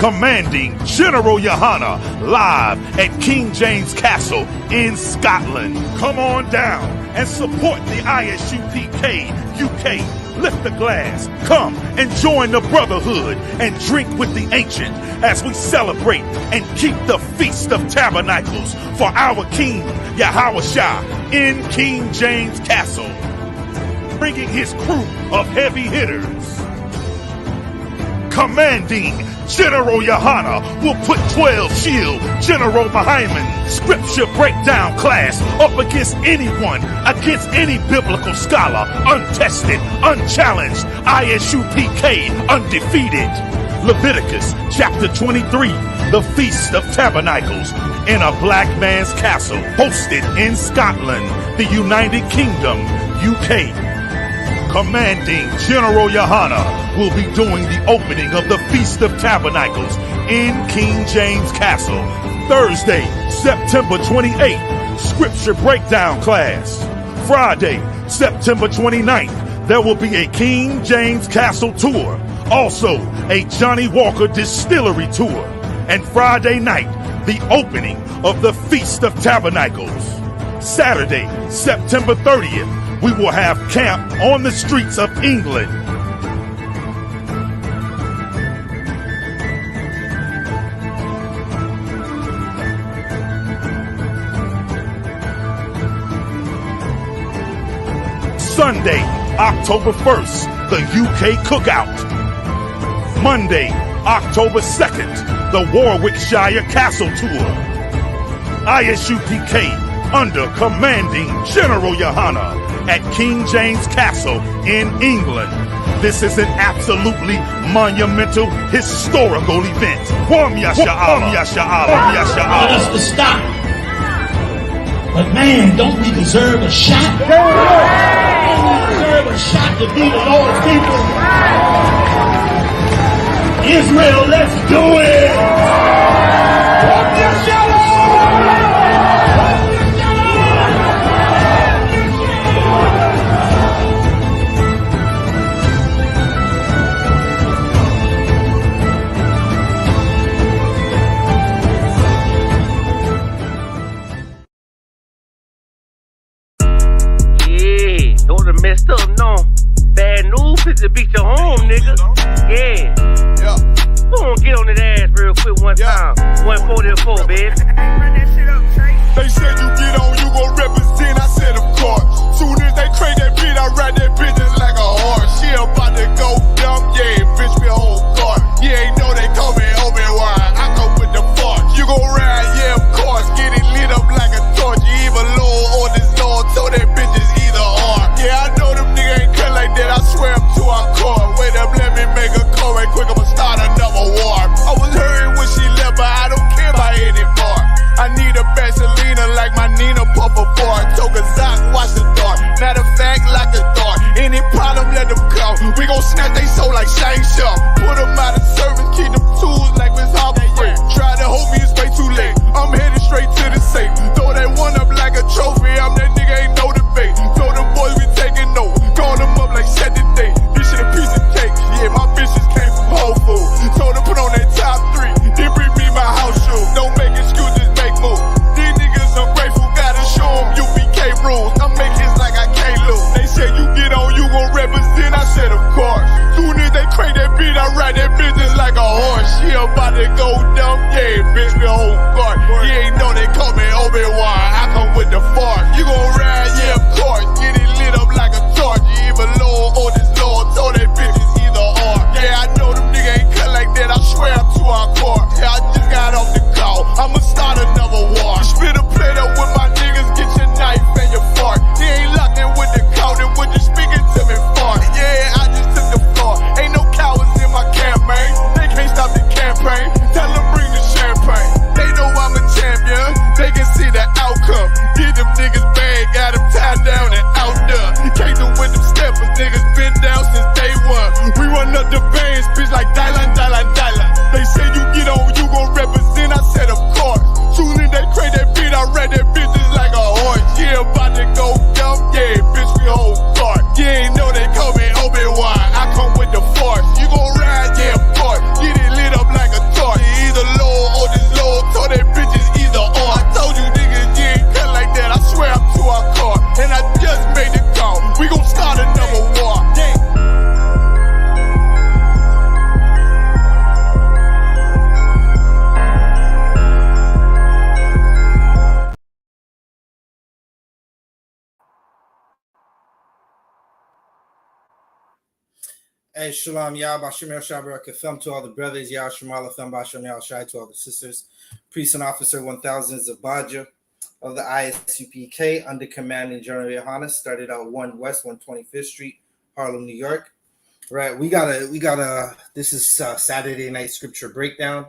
Commanding General YAHANNA, live at King James Castle in Scotland. Come on down and support the I.S.U.P.K. UK. Lift the glass, come and join the brotherhood and drink with the ancient as we celebrate and keep the Feast of Tabernacles for our King Yahushua in King James Castle, bringing his crew of heavy hitters. Commanding General YAHANNA will put 12 shield General Muhammad scripture breakdown class up against anyone, against any biblical scholar, untested, unchallenged, I.S.U.P.K, undefeated. Leviticus chapter 23, the Feast of Tabernacles in a black man's castle, hosted in Scotland, the United Kingdom, UK. Commanding General YAHANNA will be doing the opening of the Feast of Tabernacles in King James Castle, Thursday, September 28th, Scripture Breakdown class. Friday, September 29th, there will be a King James Castle tour, also a Johnny Walker Distillery tour, and Friday night, the opening of the Feast of Tabernacles. Saturday, September 30th, we will have camp on the streets of England. Sunday, October 1st, the UK Cookout. Monday, October 2nd, the Warwickshire Castle Tour. I.S.U.P.K under Commanding General YAHANNA at King James Castle in England. This is an absolutely monumental, historical event. Want us to stop. But man, don't we deserve a shot? Don't we deserve a shot to be the Lord's people? Israel, let's do it! Messed up, no. Bad news is to beat your home, nigga. Yeah. Go on, get on that ass real quick one time. 144, baby. They said you get on, you gon' represent. I said, of course. Soon as they crank that beat, I ride that bitch just like a horse. She about to go dumb, yeah, bitch, me a whole car. You ain't know they call me Obi-Wan. I come with the force. You gon' ride, yeah, of course. Get it lit up like a torch. You even low on this Lord, so that bitch is either or. Yeah, I know them niggas ain't cut like that. I swear I'm to our core. Wait up, let me make a call right quick. I'ma start another war. I was hurting when she left, but I don't care about anymore. I need a Vaseline like my Nina Puffer bar. Took a Zoc, watch the dark. Matter of fact, like a dart. Any problem, let them come. We gon' snatch they soul like Shang Tsung. Put them out of service, keep them tools like Miss Hopper Free. Try to hold me, it's way too late. I'm headed straight to the safe. Throw that one up like a trophy. I'm that nigga, ain't no debate. Told them boys we taking note. Call them up like set the date. This shit a piece of cake. Yeah, my bitches came from Whole Foods. Told them put on that top 3. Then bring me my house shoes. Don't make excuses, make moves. These niggas ungrateful, gotta show them UPK rules. I'm making like I can't lose. They said you get on, you gon' represent. I said of course. Soon as they crank that beat, I ride that bitch just like a horse. She about to go dumb, yeah, bitch, me a whole guard. You ain't know they call me Obi-Wan. I come with the force. You gon' ride, yeah, of course. Get it lit up like a torch. You even low on this Lord, so that bitch is either or. Yeah, I know them niggas ain't cut like that. I swear I'm to our core. Yeah, I just got off the call. I'ma start another war. Spit a plate up with my niggas, get your knife and your fork. They ain't locked in with the cow, then when you speaking to me for. Yeah, I just took the floor. Ain't no cowards in my campaign. They can't stop the campaign. Tell them bring the champagne. They know I'm a champion. They can Hey, Shalom, Yah, Bashim El Shabarak, Thumb to all the brothers, Yah, Shemala, Thumb, Bashim El Shai to all the sisters, Priest and Officer 1000 Zabaja of the I.S.U.P.K, under commanding General YAHANNA, started out 1 West 125th Street, Harlem, New York. Right, we got a. This is Saturday night scripture breakdown.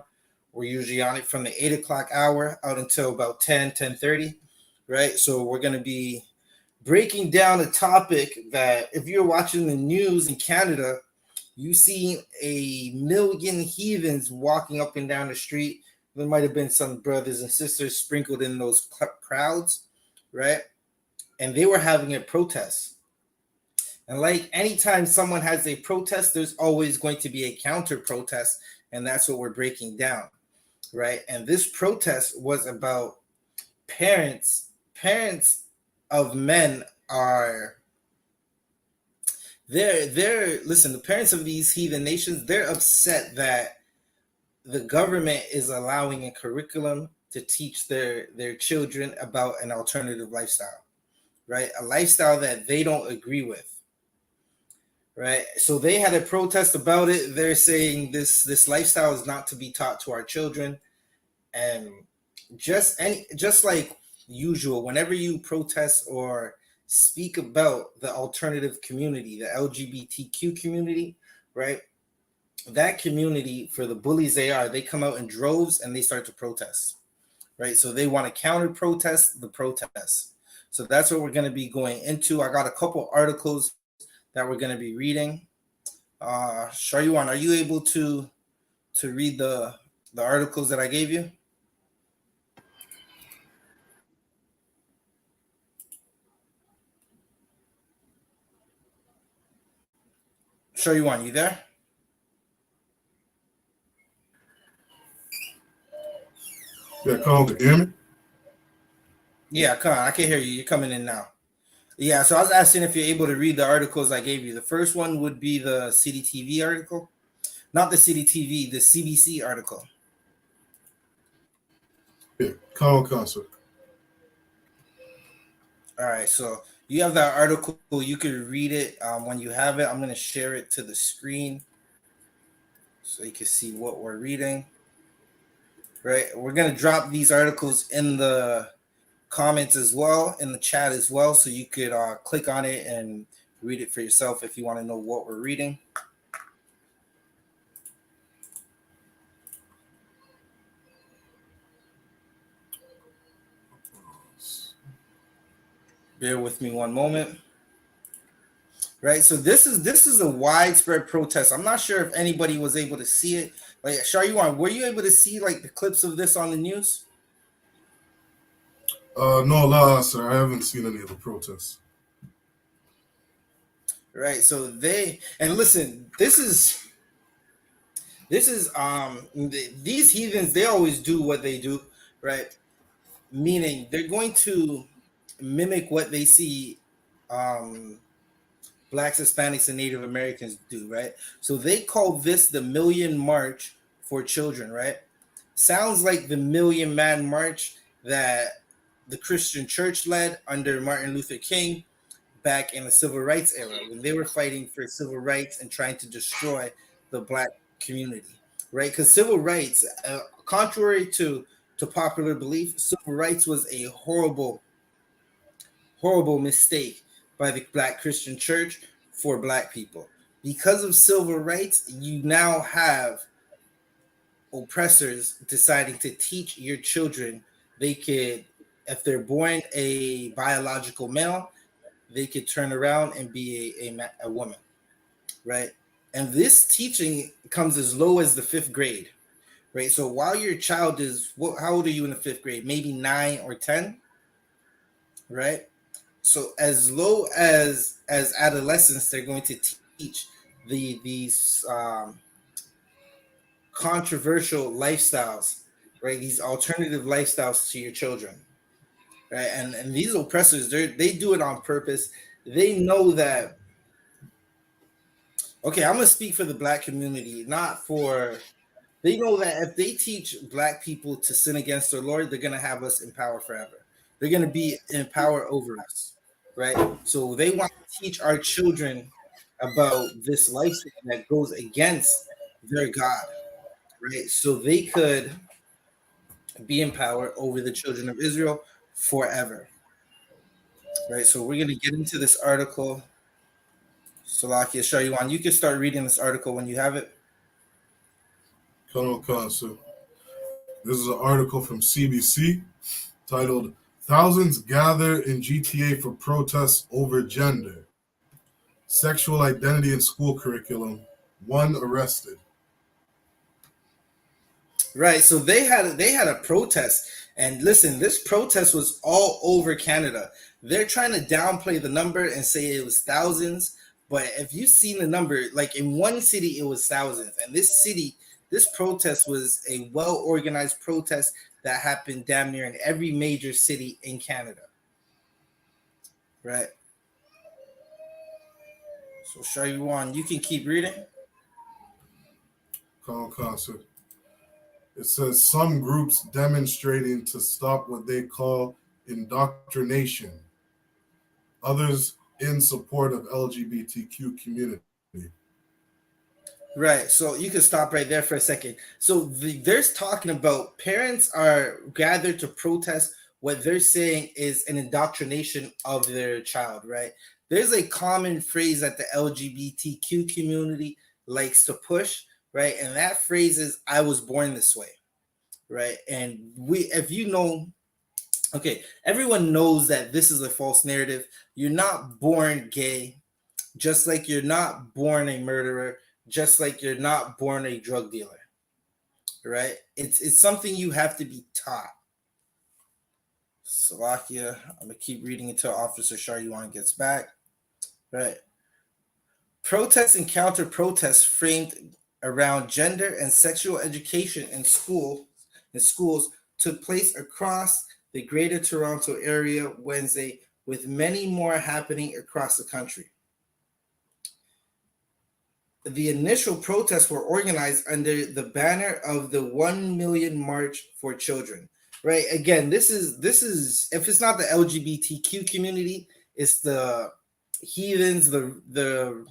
We're usually on it from the 8 o'clock hour out until about 10:30. Right, so we're gonna be breaking down a topic that if you're watching the news in Canada, you see a million heathens walking up and down the street. There might have been some brothers and sisters sprinkled in those crowds, right? And they were having a protest. And like anytime someone has a protest, there's always going to be a counter protest. And that's what we're breaking down, right? And this protest was about parents of men are listen, the parents of these heathen nations, they're upset that the government is allowing a curriculum to teach their children about an alternative lifestyle, right? A lifestyle that they don't agree with, right? So they had a protest about it. They're saying this lifestyle is not to be taught to our children. And just like usual, whenever you protest or speak about the alternative community, the LGBTQ community, right? That community, for the bullies they come out in droves and they start to protest, right? So they want to counter protest the protests. So that's what we're going to be going into. I got a couple articles that we're going to be reading. Sharyuan, are you able to read the articles that I gave you? Sharyuan, you there? Yeah, Colin, can you hear me? Yeah, come on. I can hear you. You're coming in now. Yeah, so I was asking if you're able to read the articles I gave you. The first one would be the CDTV article. Not the CDTV, the CBC article. Yeah, Colin Concert. All right, so you have that article. You can read it when you have it. I'm going to share it to the screen so you can see what we're reading. Right, we're going to drop these articles in the comments as well, in the chat as well, so you could click on it and read it for yourself if you want to know what we're reading. Bear with me one moment. Right, so this is a widespread protest. I'm not sure if anybody was able to see it. Like, Sharyuan, were you able to see like the clips of this on the news? No lie, sir. I haven't seen any of the protests. Right, so listen, this is these heathens, they always do what they do, right? Meaning they're going to mimic what they see Blacks, Hispanics, and Native Americans do, right? So they call this the Million March for Children, right? Sounds like the Million Man March that the Christian church led under Martin Luther King back in the civil rights era, when they were fighting for civil rights and trying to destroy the Black community, right? Because civil rights, contrary to popular belief, civil rights was a horrible mistake by the Black Christian church for Black people. Because of civil rights, you now have oppressors deciding to teach your children they could, if they're born a biological male, they could turn around and be a woman, right? And this teaching comes as low as the 5th grade, right? So while your child is, how old are you in the 5th grade? Maybe 9 or 10, right? So as low as adolescents, they're going to teach these controversial lifestyles, right? These alternative lifestyles to your children, right? And these oppressors, they do it on purpose. They know that. Okay, I'm gonna speak for the Black community, not for. They know that if they teach Black people to sin against their Lord, they're gonna have us in power forever. They're gonna be in power over us, right? So they want to teach our children about this lifestyle that goes against their God, right? So they could be in power over the children of Israel forever, right? So we're going to get into this article. Salakia, Shaywan, you can start reading this article when you have it. Colonel Constant. This is an article from CBC titled "Thousands Gather in GTA for Protests Over Gender. Sexual Identity in School Curriculum. One Arrested." Right. So they had a protest, and listen, this protest was all over Canada. They're trying to downplay the number and say it was thousands, but if you've seen the number, like in one city it was thousands, and this protest was a well-organized protest that happened damn near in every major city in Canada. Right. So Shaywan, you can keep reading. Colonel Constant. It says some groups demonstrating to stop what they call indoctrination. Others in support of LGBTQ community. Right. So you can stop right there for a second. So there's talking about parents are gathered to protest what they're saying is an indoctrination of their child, right? There's a common phrase that the LGBTQ community likes to push, right? And that phrase is "I was born this way," right? And if you know, okay, everyone knows that this is a false narrative. You're not born gay, just like you're not born a murderer, just like you're not born a drug dealer, right? It's something you have to be taught. Slovakia, I'm gonna keep reading until Officer Sharyuan gets back. Right. Protests and counter protests framed around gender and sexual education in schools took place across the Greater Toronto area Wednesday, with many more happening across the country. The initial protests were organized under the banner of the 1 Million March for Children. Right. Again, this is if it's not the LGBTQ community, it's the heathens, the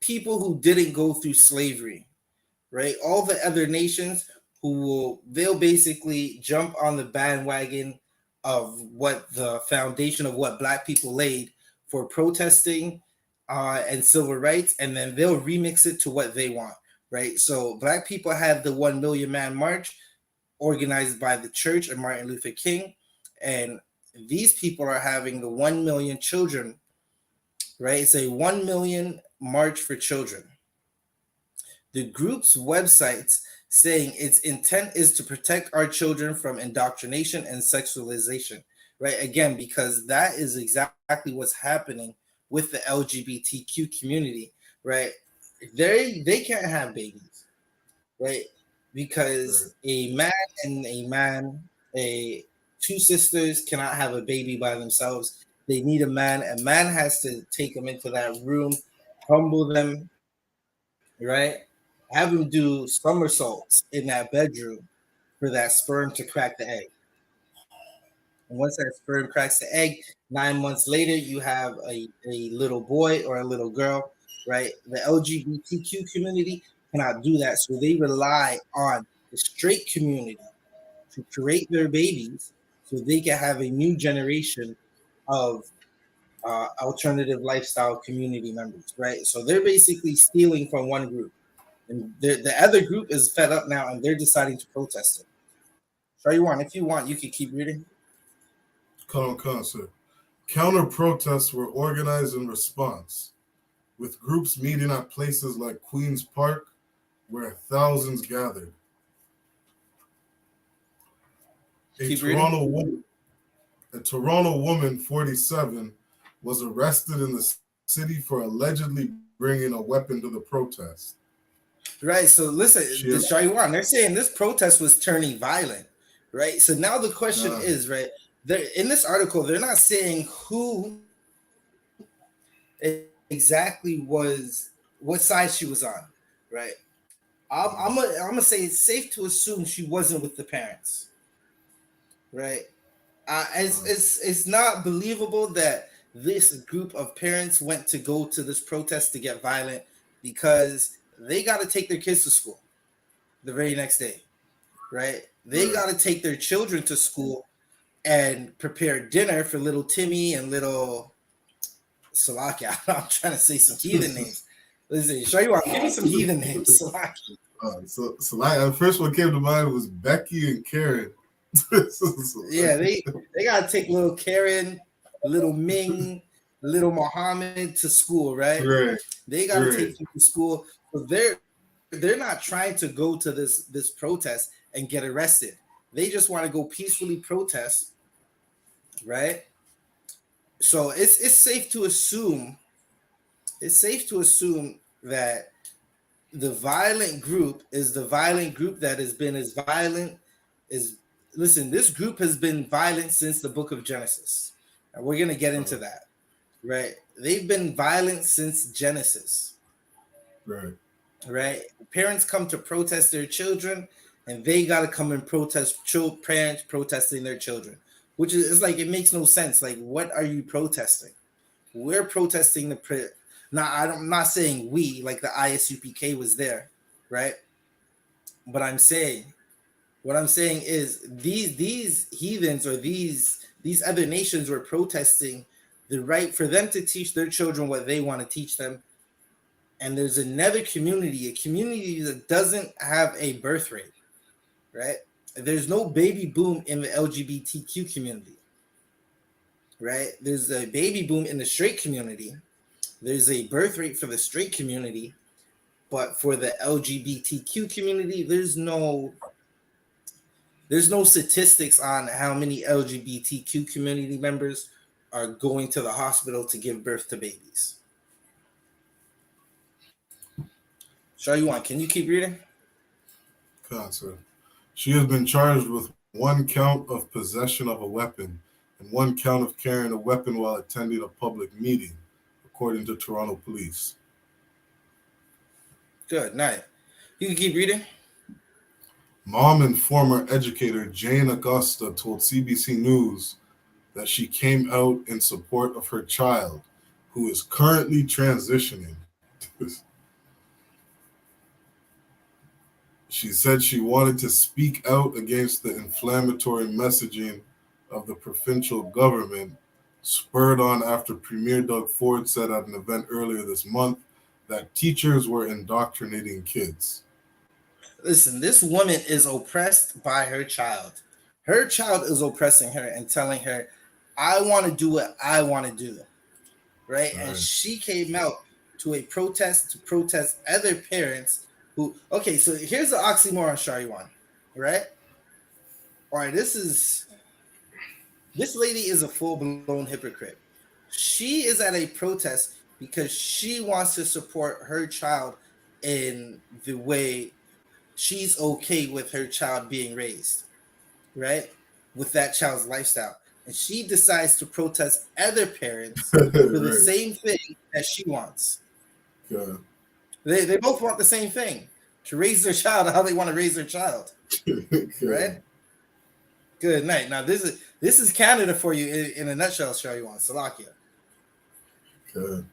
people who didn't go through slavery, right? All the other nations they'll basically jump on the bandwagon of what the foundation of what Black people laid for protesting and civil rights, and then they'll remix it to what they want, right? So Black people had the 1 Million Man March organized by the church and Martin Luther King, and these people are having the 1 million children, right? It's a 1 million March for Children. The group's website saying its intent is to protect our children from indoctrination and sexualization, right? Again, because that is exactly what's happening with the LGBTQ community, right? They can't have babies, right? Because a man and a man, two sisters cannot have a baby by themselves. They need a man. A man has to take them into that room, humble them, right? Have them do somersaults in that bedroom for that sperm to crack the egg. And once that sperm cracks the egg, 9 months later, you have a little boy or a little girl, right? The LGBTQ community cannot do that. So they rely on the straight community to create their babies so they can have a new generation of alternative lifestyle community members, right? So they're basically stealing from one group. And the other group is fed up now, and they're deciding to protest it. Shaywan, if you want, you can keep reading. Colonel Concert. Counter protests were organized in response, with groups meeting at places like Queen's Park, where thousands gathered. A Toronto woman, 47, was arrested in the city for allegedly bringing a weapon to the protest. Right. So listen, Shaywan, they're saying this protest was turning violent, right? So now the question is, right, in this article, they're not saying who exactly was, what side she was on, right? I'm gonna say it's safe to assume she wasn't with the parents, right? It's not believable that this group of parents went to go to this protest to get violent because they got to take their kids to school the very next day, right? They got to take their children to school and prepare dinner for little Timmy and little Salakia. I'm trying to say some heathen names. Listen, show you what. Give me some heathen names, Salakia. So the first one came to mind was Becky and Karen. Yeah, they gotta take little Karen, little Ming, little Muhammad to school, right? They gotta take them to school. So they're not trying to go to this protest and get arrested. They just want to go peacefully protest, right? So it's safe to assume that the violent group is the violent group that has been as violent as. Listen, this group has been violent since the book of Genesis. And we're going to get into that, right? They've been violent since Genesis. Right? Parents come to protest their children, and they got to come and protest parents protesting their children, which is like, it makes no sense. Like, what are you protesting? We're protesting now, I'm not saying we, like the I.S.U.P.K was there, right? But what I'm saying is these heathens or these other nations were protesting the right for them to teach their children what they want to teach them. And there's another community, a community that doesn't have a birth rate, right? There's no baby boom in the LGBTQ community, right? There's a baby boom in the straight community. There's a birth rate for the straight community, but for the LGBTQ community, there's no statistics on how many LGBTQ community members are going to the hospital to give birth to babies. Can you keep reading? Sir. She has been charged with 1 count of possession of a weapon and 1 count of carrying a weapon while attending a public meeting, according to Toronto police. Good night. You can keep reading. Mom and former educator Jane Augusta told CBC News that she came out in support of her child, who is currently transitioning. She said she wanted to speak out against the inflammatory messaging of the provincial government, spurred on after Premier Doug Ford said at an event earlier this month that teachers were indoctrinating kids. Listen, this woman is oppressed by her child. Her child is oppressing her and telling her, I want to do what I want to do, right? And she came out to a protest to protest other parents who, okay, so here's the oxymoron, Shariwan, right? All right, this lady is a full-blown hypocrite. She is at a protest because she wants to support her child in the way she's okay with her child being raised, right? With that child's lifestyle. And she decides to protest other parents for the same thing that she wants. Yeah. They both want the same thing, to raise their child how they want to raise their child, right? Good night. Now, this is Canada for you in a nutshell, Shariwan, Salakia. Good.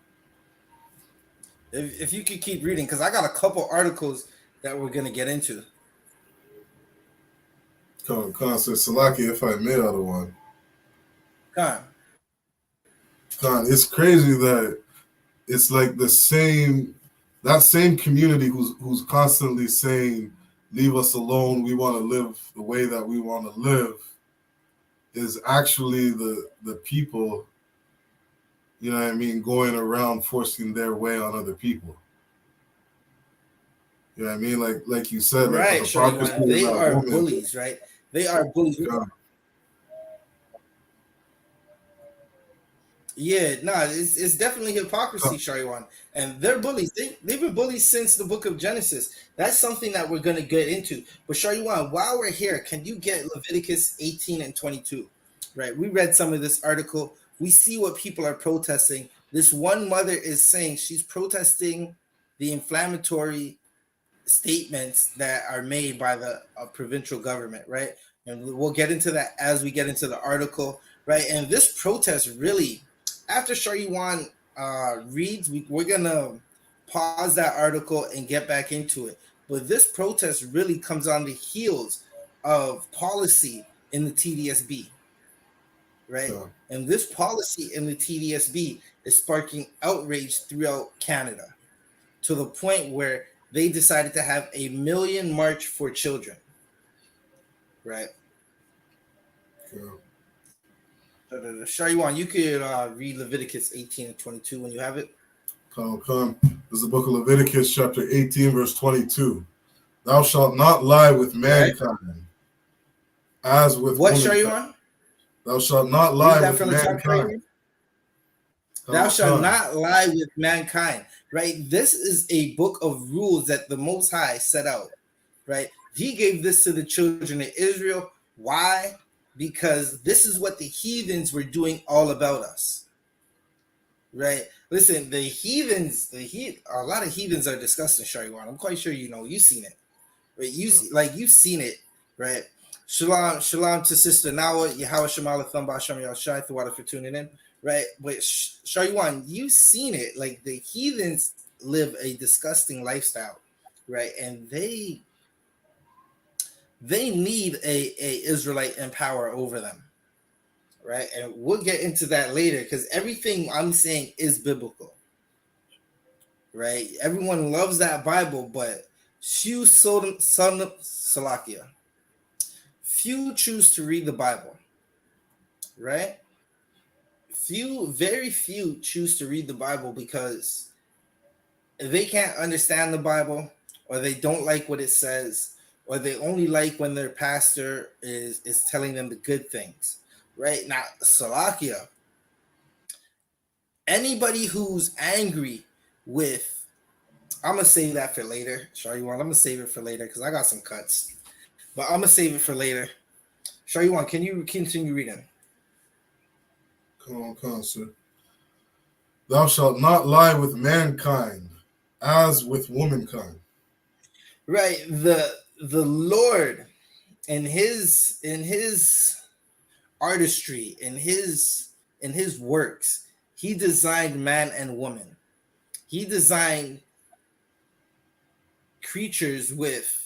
If you could keep reading, because I got a couple articles that we're going to get into. Con, so Salaki, if I may, other one. Con, it's crazy that it's like that same community who's constantly saying, leave us alone, we want to live the way that we want to live, is actually the people, you know what I mean, going around forcing their way on other people. You know what I mean? Like you said, right? Like they are bullies, right? They are bullies. Yeah, it's definitely hypocrisy, Shariwan. And they're bullies. They've been bullies since the book of Genesis. That's something that we're going to get into. But Shariwan, while we're here, can you get Leviticus 18 and 22? Right? We read some of this article. We see what people are protesting. This one mother is saying she's protesting the inflammatory statements that are made by the provincial government, right? And we'll get into that as we get into the article, right? And this protest really, after Shariwan reads, we're gonna pause that article and get back into it. But this protest really comes on the heels of policy in the TDSB, right? Sure. And this policy in the TDSB is sparking outrage throughout Canada to the point where they decided to have a million march for children, right? Sure. Shariwan, you could read Leviticus 18 and 22 when you have it. Come. This is the book of Leviticus, chapter 18, verse 22. Thou shalt not lie with mankind, as with what, womankind. Shariwan? Thou shalt not lie Read that with from the top, mankind. Thou shalt not lie with mankind, right? This is a book of rules that the Most High set out, right? He gave this to the children of Israel. Why? Because this is what the heathens were doing all about us, right? Listen, the heathens, a lot of heathens are disgusting, Shariwan. I'm quite sure you know, you've seen it, right? You've seen it, right? Shalom to Sister Nawa, Yahweh Shemala Thumba Shem Yashai, Thawada for tuning in, right? But Shariwan, you've seen it. Like the heathens live a disgusting lifestyle, right? And they need a Israelite in power over them, right? And we'll get into that later because everything I'm saying is biblical, right? Everyone loves that Bible, but few choose to read the Bible, right? Very few choose to read the Bible because they can't understand the Bible, or they don't like what it says, or they only like when their pastor is telling them the good things, right? Now, Salakia, anybody who's angry with, I'm gonna save that for later. I'm gonna save it for later because I got some cuts, but I'm gonna save it for later. Shariwan, can you continue reading? Come on, sir. Thou shalt not lie with mankind, as with womankind. Right. The Lord in his artistry, in his works, he designed man and woman. He designed creatures with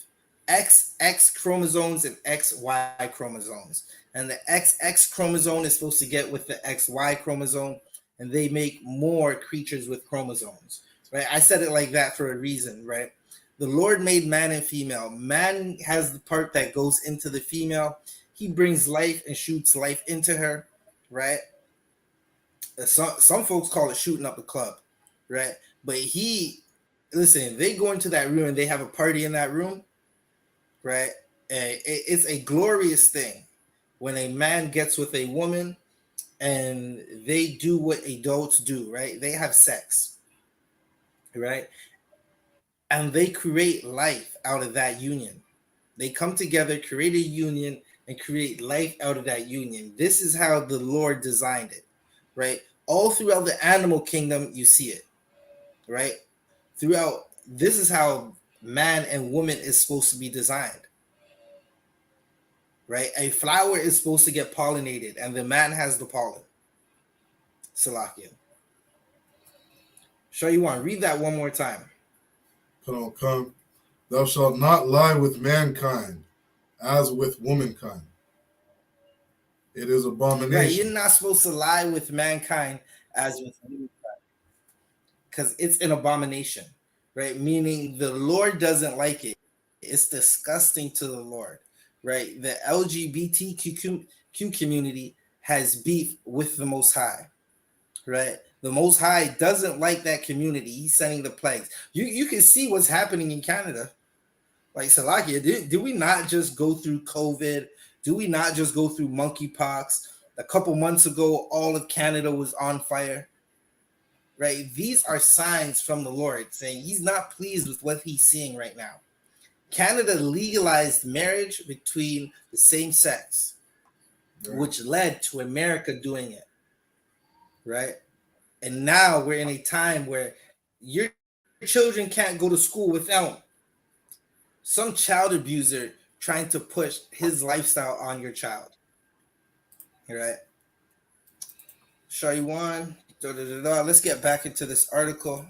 XX chromosomes and XY chromosomes. And the XX chromosome is supposed to get with the XY chromosome, and they make more creatures with chromosomes, right? I said it like that for a reason, right? The Lord made man and female. Man has the part that goes into the female. He brings life and shoots life into her, right? Some folks call it shooting up a club, right? But they go into that room and they have a party in that room, right? And it's a glorious thing when a man gets with a woman and they do what adults do, right? They have sex, right? And they create life out of that union. They come together, create a union, and create life out of that union. This is how the Lord designed it, right? All throughout the animal kingdom, you see it, right? This is how man and woman is supposed to be designed, right? A flower is supposed to get pollinated, and the man has the pollen. Salakia. Shariwan, read that one more time. Come. Thou shalt not lie with mankind, as with womankind. It is abomination. Right, you're not supposed to lie with mankind as with womankind, because it's an abomination, right? Meaning the Lord doesn't like it. It's disgusting to the Lord, right? The LGBTQ community has beef with the Most High, right? The Most High doesn't like that community. He's sending the plagues. You can see what's happening in Canada. Like, Salakia, did we not just go through COVID? Do we not just go through monkeypox? A couple months ago, all of Canada was on fire, right? These are signs from the Lord saying he's not pleased with what he's seeing right now. Canada legalized marriage between the same sex, right, which led to America doing it, right? And now we're in a time where your children can't go to school without some child abuser trying to push his lifestyle on your child, right? Shariwan, Let's get back into this article.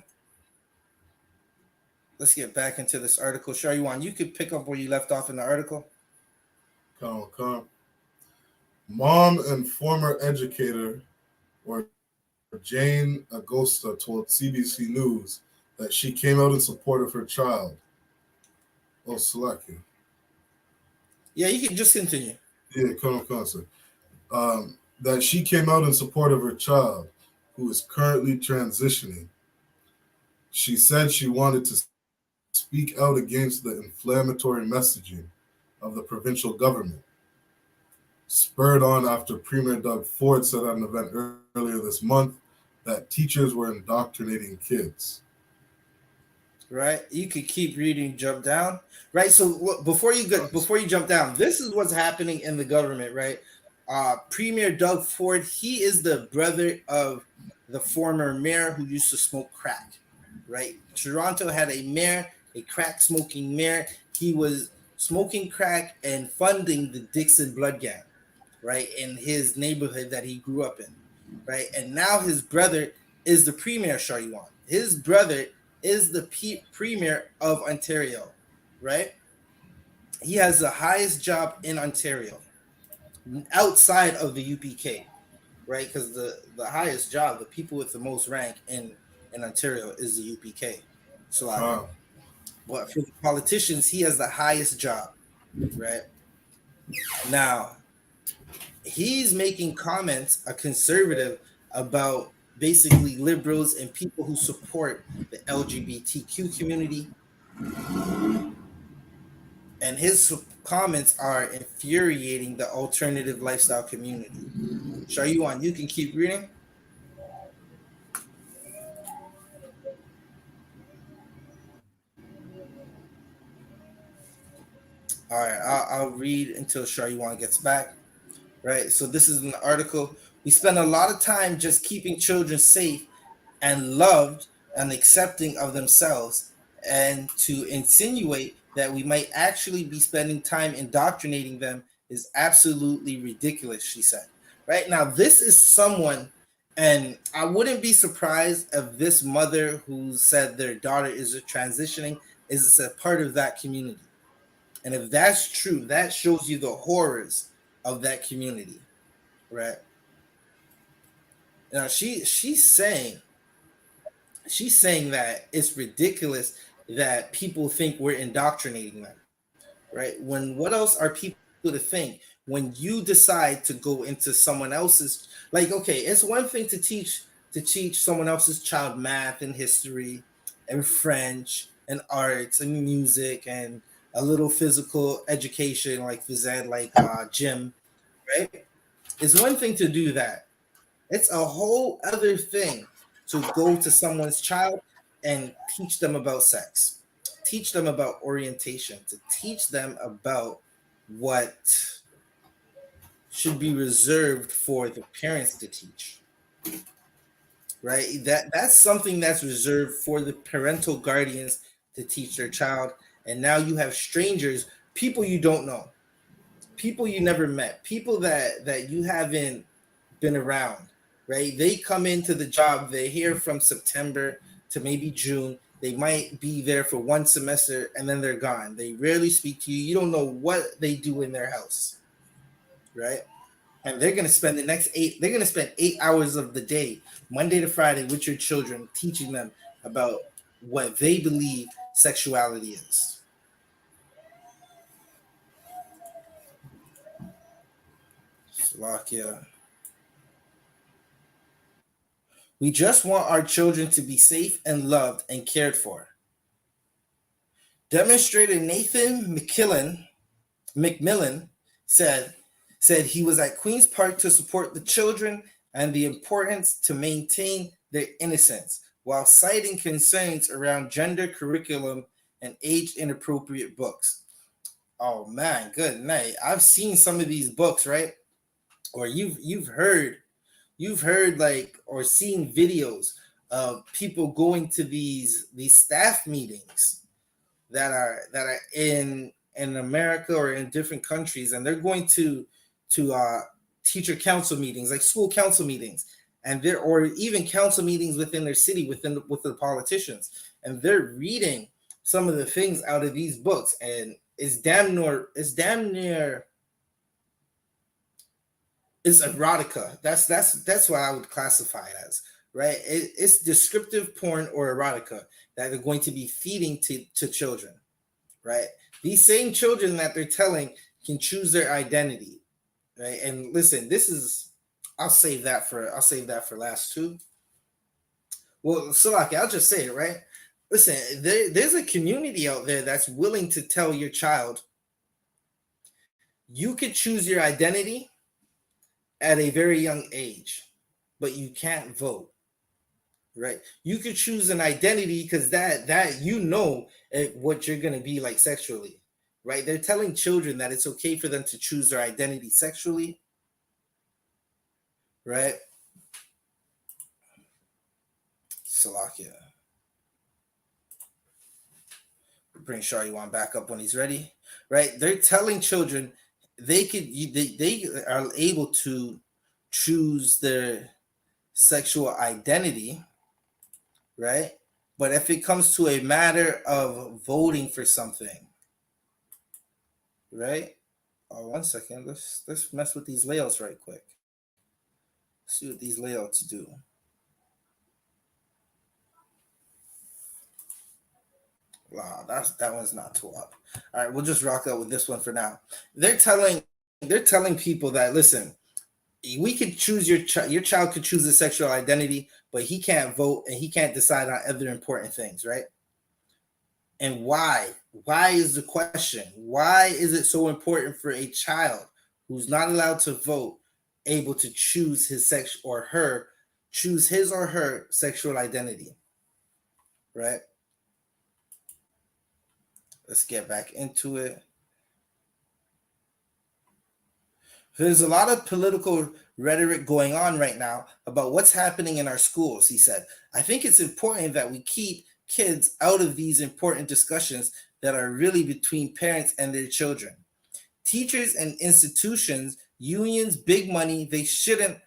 Shariwan, you could pick up where you left off in the article. Come. Mom and former educator, or Jane Agosta, told CBC News that she came out in support of her child. Oh, select you. Yeah, you can just continue. Yeah, come, sir. That she came out in support of her child, who is currently transitioning. She said she wanted to speak out against the inflammatory messaging of the provincial government, spurred on after Premier Doug Ford said at an event earlier this month that teachers were indoctrinating kids. Right, you could keep reading, jump down. Right, so before you jump down, this is what's happening in the government. Right, Premier Doug Ford, he is the brother of the former mayor who used to smoke crack. Right, Toronto had a mayor, a crack smoking mayor. He was smoking crack and funding the Dixon Blood Gang, right, in his neighborhood that he grew up in. Right, and now his brother is the premier, Shariwan. His brother is the premier of Ontario, right? He has the highest job in Ontario, outside of the UPK, right? Because the highest job, the people with the most rank in Ontario is the UPK. So, but for the politicians, he has the highest job, right? Now, he's making comments, a conservative, about basically liberals and people who support the LGBTQ community. And his comments are infuriating the alternative lifestyle community. Shariwan, you can keep reading. All right, I'll read until Shariwan gets back. Right, so this is an article. We spend a lot of time just keeping children safe and loved and accepting of themselves, and to insinuate that we might actually be spending time indoctrinating them is absolutely ridiculous, she said. Right, now this is someone, and I wouldn't be surprised if this mother who said their daughter is transitioning is a part of that community. And if that's true, that shows you the horrors of that community, right? Now she's saying that it's ridiculous that people think we're indoctrinating them, right? When what else are people to think when you decide to go into someone else's, like, okay, it's one thing to teach someone else's child math and history and French and arts and music and a little physical education like phys ed, like gym, right? It's one thing to do that. It's a whole other thing to go to someone's child and teach them about sex, teach them about orientation, to teach them about what should be reserved for the parents to teach. Right? That's something that's reserved for the parental guardians to teach their child. And now you have strangers, people you don't know, people you never met, people that you haven't been around, right? They come into the job, they're here from September to maybe June. They might be there for one semester and then they're gone. They rarely speak to you. You don't know what they do in their house, right? And they're going to spend they're going to spend 8 hours of the day, Monday to Friday, with your children, teaching them about what they believe sexuality is. Slovakia. We just want our children to be safe and loved and cared for. Demonstrator Nathan McMillan said he was at Queen's Park to support the children and the importance to maintain their innocence, while citing concerns around gender curriculum and age-inappropriate books. Oh man, good night. I've seen some of these books, right? Or you've heard like, or seen videos of people going to these staff meetings that are in America or in different countries, and they're going to teacher council meetings, like school council meetings, and they're, or even council meetings within their city, with the politicians, and they're reading some of the things out of these books, and it's damn near it's erotica. That's what I would classify it as, right? It's descriptive porn or erotica that they're going to be feeding to children, right? These same children that they're telling can choose their identity, right? And listen, this is, I'll save that for last too. Well, Salaki, I'll just say it, right? Listen, there's a community out there that's willing to tell your child, you could choose your identity at a very young age, but you can't vote, right? You could choose an identity because that you know what you're going to be like sexually, right? They're telling children that it's okay for them to choose their identity sexually, right? Salakia. Bring Shariwan back up when he's ready, right? They're telling children they are able to choose their sexual identity, right? But if it comes to a matter of voting for something, right? Oh, 1 second. Let's mess with these layouts right quick. See what these layouts do. Wow, that one's not too up. All right, we'll just rock out with this one for now. They're telling people that, listen, we could choose your child could choose his sexual identity, but he can't vote and he can't decide on other important things, right? And why? Why is the question? Why is it so important for a child who's not allowed to vote able to choose his sex or her choose his or her sexual identity, right? Let's get back into it. There's a lot of political rhetoric going on right now about what's happening in our schools, he said. I think it's important that we keep kids out of these important discussions that are really between parents and their children. Teachers and institutions, unions, big money, they shouldn't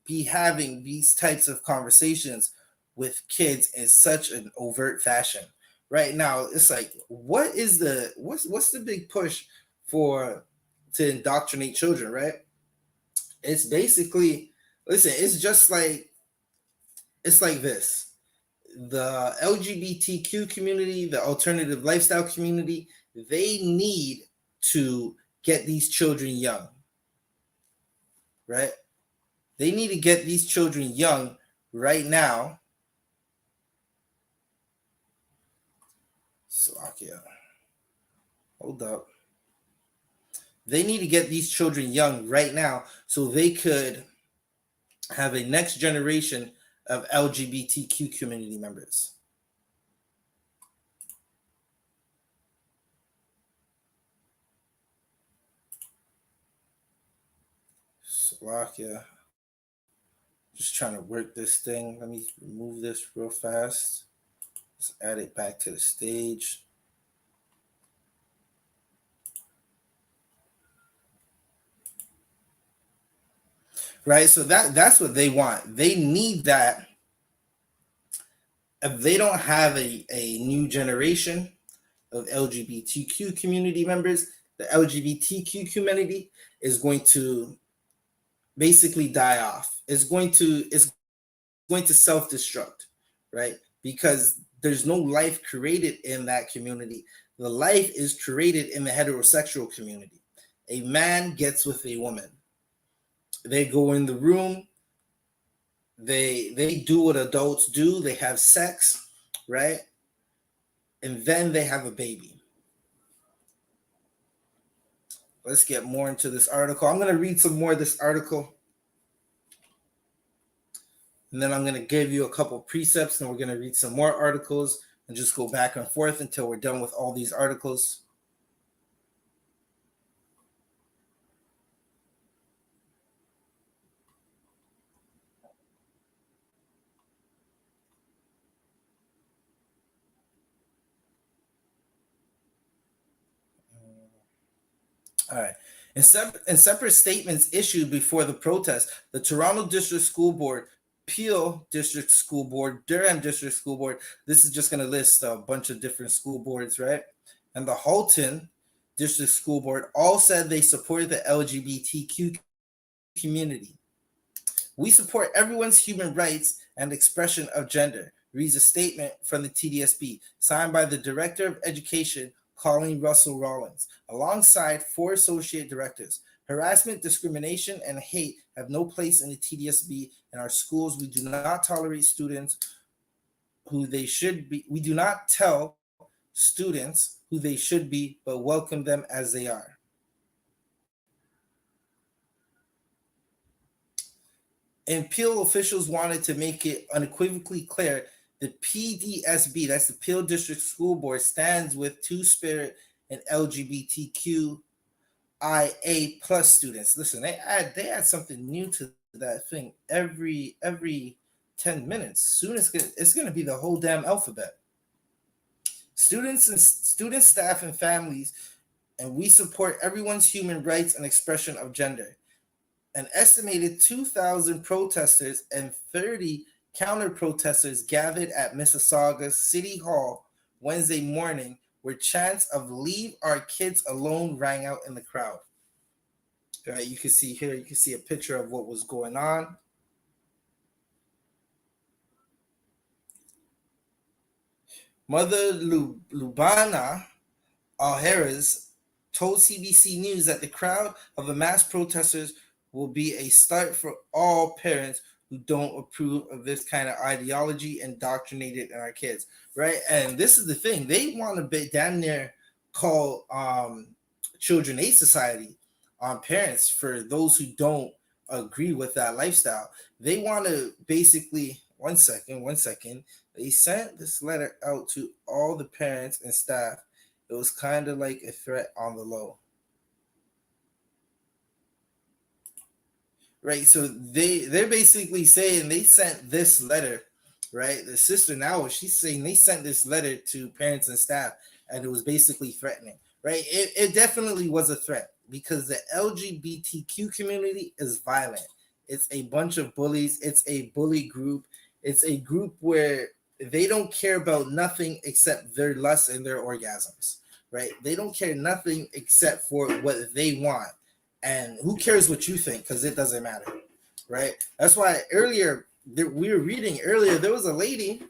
be having these types of conversations with kids in such an overt fashion. Right now, it's like, what's the big push to indoctrinate children, right? It's basically, listen, it's like this. The LGBTQ community, the alternative lifestyle community, they need to get these children young, right? They need to get these children young right now. Slovakia. Hold up. They need to get these children young right now so they could have a next generation of LGBTQ community members. Slovakia. Just trying to work this thing. Let me remove this real fast. Let's add it back to the stage. Right, so that's what they want. They need that. If they don't have a new generation of LGBTQ community members, the LGBTQ community is going to basically die off. It's going to self-destruct, right? Because there's no life created in that community. The life is created in the heterosexual community. A man gets with a woman. They go in the room. They do what adults do. They have sex, right? And then they have a baby. Let's get more into this article. I'm going to read some more of this article. And then I'm going to give you a couple precepts, and we're going to read some more articles and just go back and forth until we're done with all these articles. All right. In separate statements issued before the protest, the Toronto District School Board Peel District School Board, Durham District School Board. This is just going to list a bunch of different school boards, right? And the Halton District School Board all said they support the LGBTQ community. We support everyone's human rights and expression of gender, reads a statement from the TDSB, signed by the Director of Education, Colleen Russell Rollins, alongside 4 associate directors. Harassment, discrimination, and hate have no place in the TDSB. In our schools, we do not tolerate students who they should be. We do not tell students who they should be, but welcome them as they are. And Peel officials wanted to make it unequivocally clear the PDSB, that's the Peel District School Board, stands with Two-Spirit and LGBTQIA plus students. Listen, they add something new to that thing every 10 minutes. Soon it's gonna be the whole damn alphabet. Students, staff, and families, and we support everyone's human rights and expression of gender. An estimated 2,000 protesters and 30 counter-protesters gathered at Mississauga's City Hall Wednesday morning, where chants of "Leave our kids alone" rang out in the crowd. All right, you can see here, you can see a picture of what was going on. Mother Lubana Alheras told CBC News that the crowd of the mass protesters will be a start for all parents who don't approve of this kind of ideology indoctrinated in our kids, right? And this is the thing. They want to be damn near call Children Aid Society on parents for those who don't agree with that lifestyle. They want to basically, one second. They sent this letter out to all the parents and staff. It was kind of like a threat on the low. Right, so they're basically saying they sent this letter, right? The sister now, she's saying they sent this letter to parents and staff, and it was basically threatening, right? It definitely was a threat because the LGBTQ community is violent. It's a bunch of bullies. It's a bully group. It's a group where they don't care about nothing except their lust and their orgasms, right? They don't care nothing except for what they want. And who cares what you think? Because it doesn't matter, right? That's why earlier, we were reading earlier, there was a lady,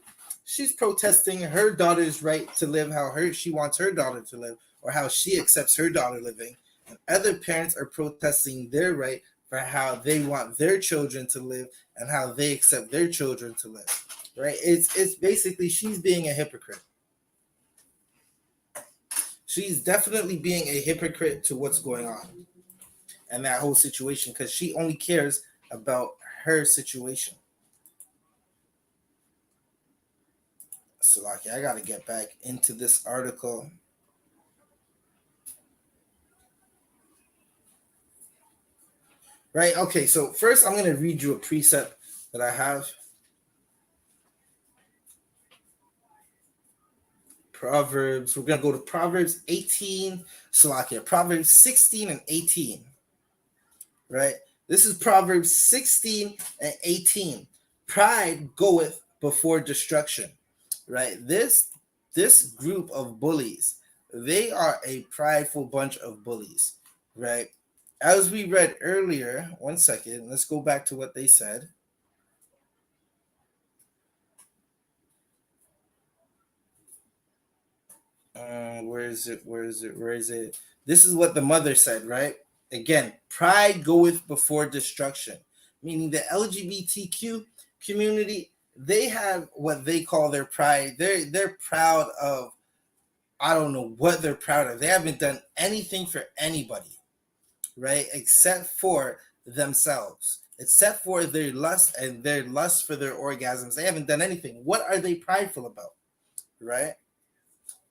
she's protesting her daughter's right to live how she wants her daughter to live, or how she accepts her daughter living. And other parents are protesting their right for how they want their children to live and how they accept their children to live, right? It's basically, she's being a hypocrite. She's definitely being a hypocrite to what's going on and that whole situation, because she only cares about her situation. So, like, I got to get back into this article. Right, okay, so first I'm going to read you a precept that I have. Proverbs, we're going to go to Proverbs 18, Proverbs 16 and 18. Right? This is Proverbs 16 and 18. Pride goeth before destruction. Right? This group of bullies, they are a prideful bunch of bullies. Right? As we read earlier, one second, let's go back to what they said. Where is it? This is what the mother said, right? Again, pride goeth before destruction, meaning the LGBTQ community, they have what they call their pride. They're proud of, I don't know what they're proud of. They haven't done anything for anybody, right? Except for themselves, except for their lust and their lust for their orgasms. They haven't done anything. What are they prideful about, right?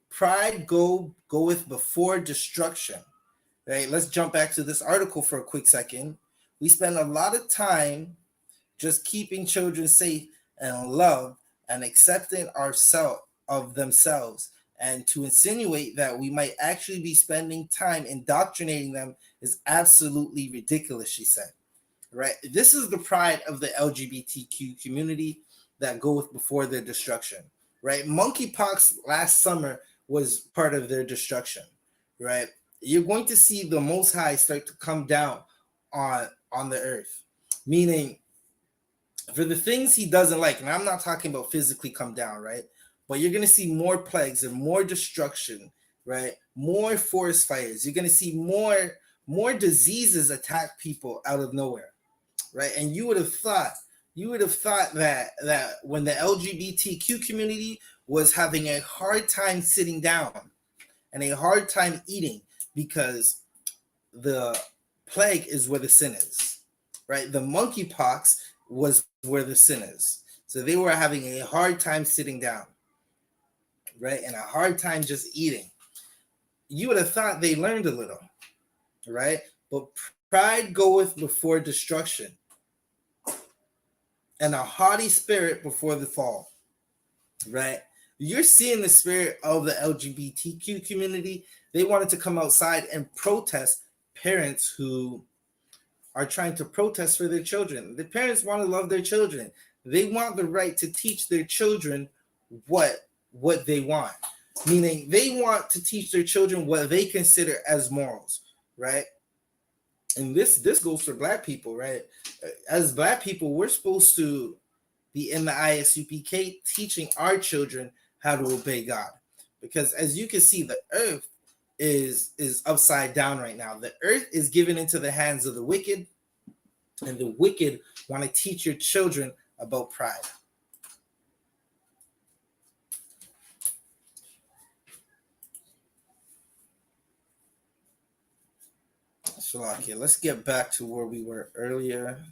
Pride goeth before destruction. Right, let's jump back to this article for a quick second. We spend a lot of time just keeping children safe and loved and accepting ourselves of themselves. And to insinuate that we might actually be spending time indoctrinating them is absolutely ridiculous, she said. right? This is the pride of the LGBTQ community that goeth before their destruction, right? Monkeypox last summer was part of their destruction, right? You're going to see the Most High start to come down on the earth, meaning for the things he doesn't like, and I'm not talking about physically come down, right? But you're going to see more plagues and more destruction, right? More forest fires. You're going to see more diseases attack people out of nowhere, right? And you would have thought that when the LGBTQ community was having a hard time sitting down and a hard time eating because the plague is where the sin is, right? The monkeypox was where the sin is. So they were having a hard time sitting down, right? And a hard time just eating. You would have thought they learned a little, right? But pride goeth before destruction, and a haughty spirit before the fall, right? You're seeing the spirit of the LGBTQ community. They wanted to come outside and protest parents who are trying to protest for their children. The parents want to love their children. They want the right to teach their children what they want, meaning they want to teach their children what they consider as morals, right? And this goes for Black people, right? As Black people, we're supposed to be in the I.S.U.P.K teaching our children how to obey God, because as you can see, the earth is upside down right now. The earth is given into the hands of the wicked, and the wicked want to teach your children about pride. So, okay, let's get back to where we were earlier.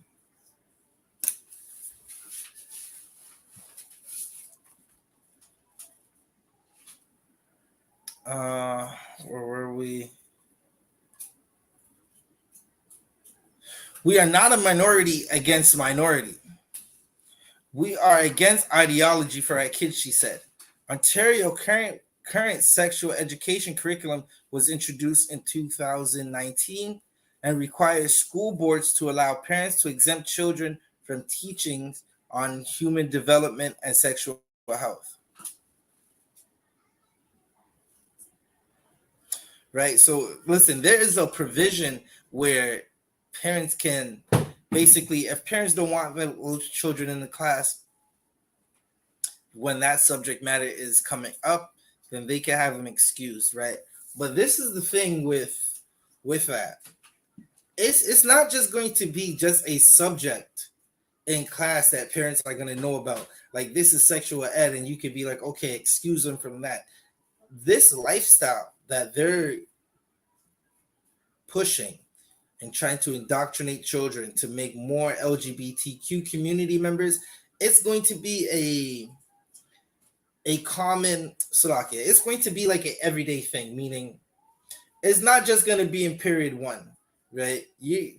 Where were we? We are not a minority against minority. We are against ideology for our kids, she said. Ontario current sexual education curriculum was introduced in 2019 and requires school boards to allow parents to exempt children from teachings on human development and sexual health. Right? So listen, there is a provision where parents can basically, if parents don't want their children in the class, when that subject matter is coming up, then they can have them excused, right? But this is the thing with that. It's not just going to be just a subject in class that parents are going to know about. Like, this is sexual ed, and you could be like, okay, excuse them from that. This lifestyle that they're pushing and trying to indoctrinate children to make more LGBTQ community members, it's going to be a common Salakia. It's going to be like an everyday thing, meaning it's not just going to be in period 1, right?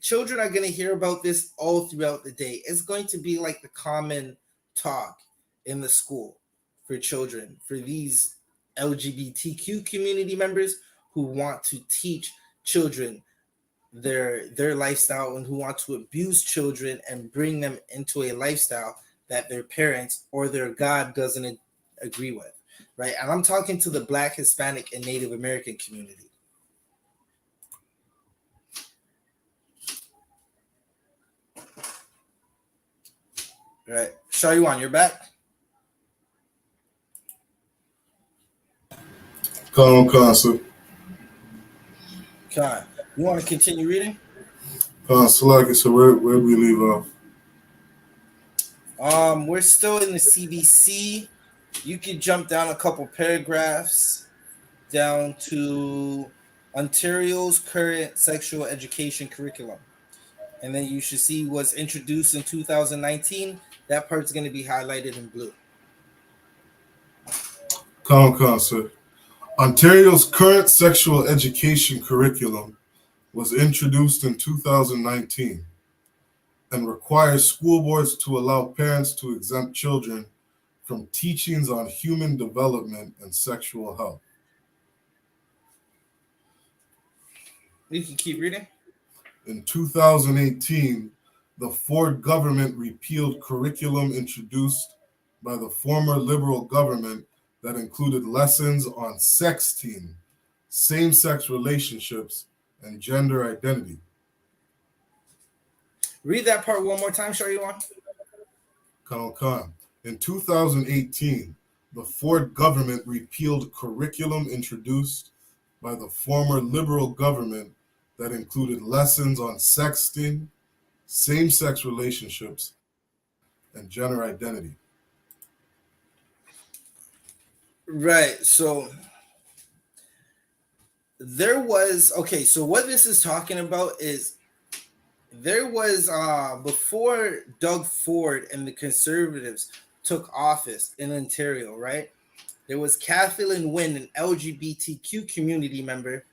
Children are going to hear about this all throughout the day. It's going to be like the common talk in the school for children, for these LGBTQ community members who want to teach children their lifestyle and who want to abuse children and bring them into a lifestyle that their parents or their God doesn't agree with, right? And I'm talking to the Black, Hispanic, and Native American community. Right. Shaywan, you're back? Come on, sir. Okay. You want to continue reading? Salaki, so where do we leave off? We're still in the CBC. You could jump down a couple paragraphs down to Ontario's current sexual education curriculum. And then you should see what's introduced in 2019. That part's going to be highlighted in blue. Come on, sir. Ontario's current sexual education curriculum was introduced in 2019 and requires school boards to allow parents to exempt children from teachings on human development and sexual health. You can keep reading. In 2018, the Ford government repealed curriculum introduced by the former liberal government that included lessons on sexting, same-sex relationships, and gender identity. Read that part one more time, Shariwan. Colonel Khan. In 2018, the Ford government repealed curriculum introduced by the former liberal government that included lessons on sexting, same-sex relationships, and gender identity. Right. So there was, okay, so what this is talking about is there was before Doug Ford and the Conservatives took office in Ontario, right? There was Kathleen Wynne, an LGBTQ community member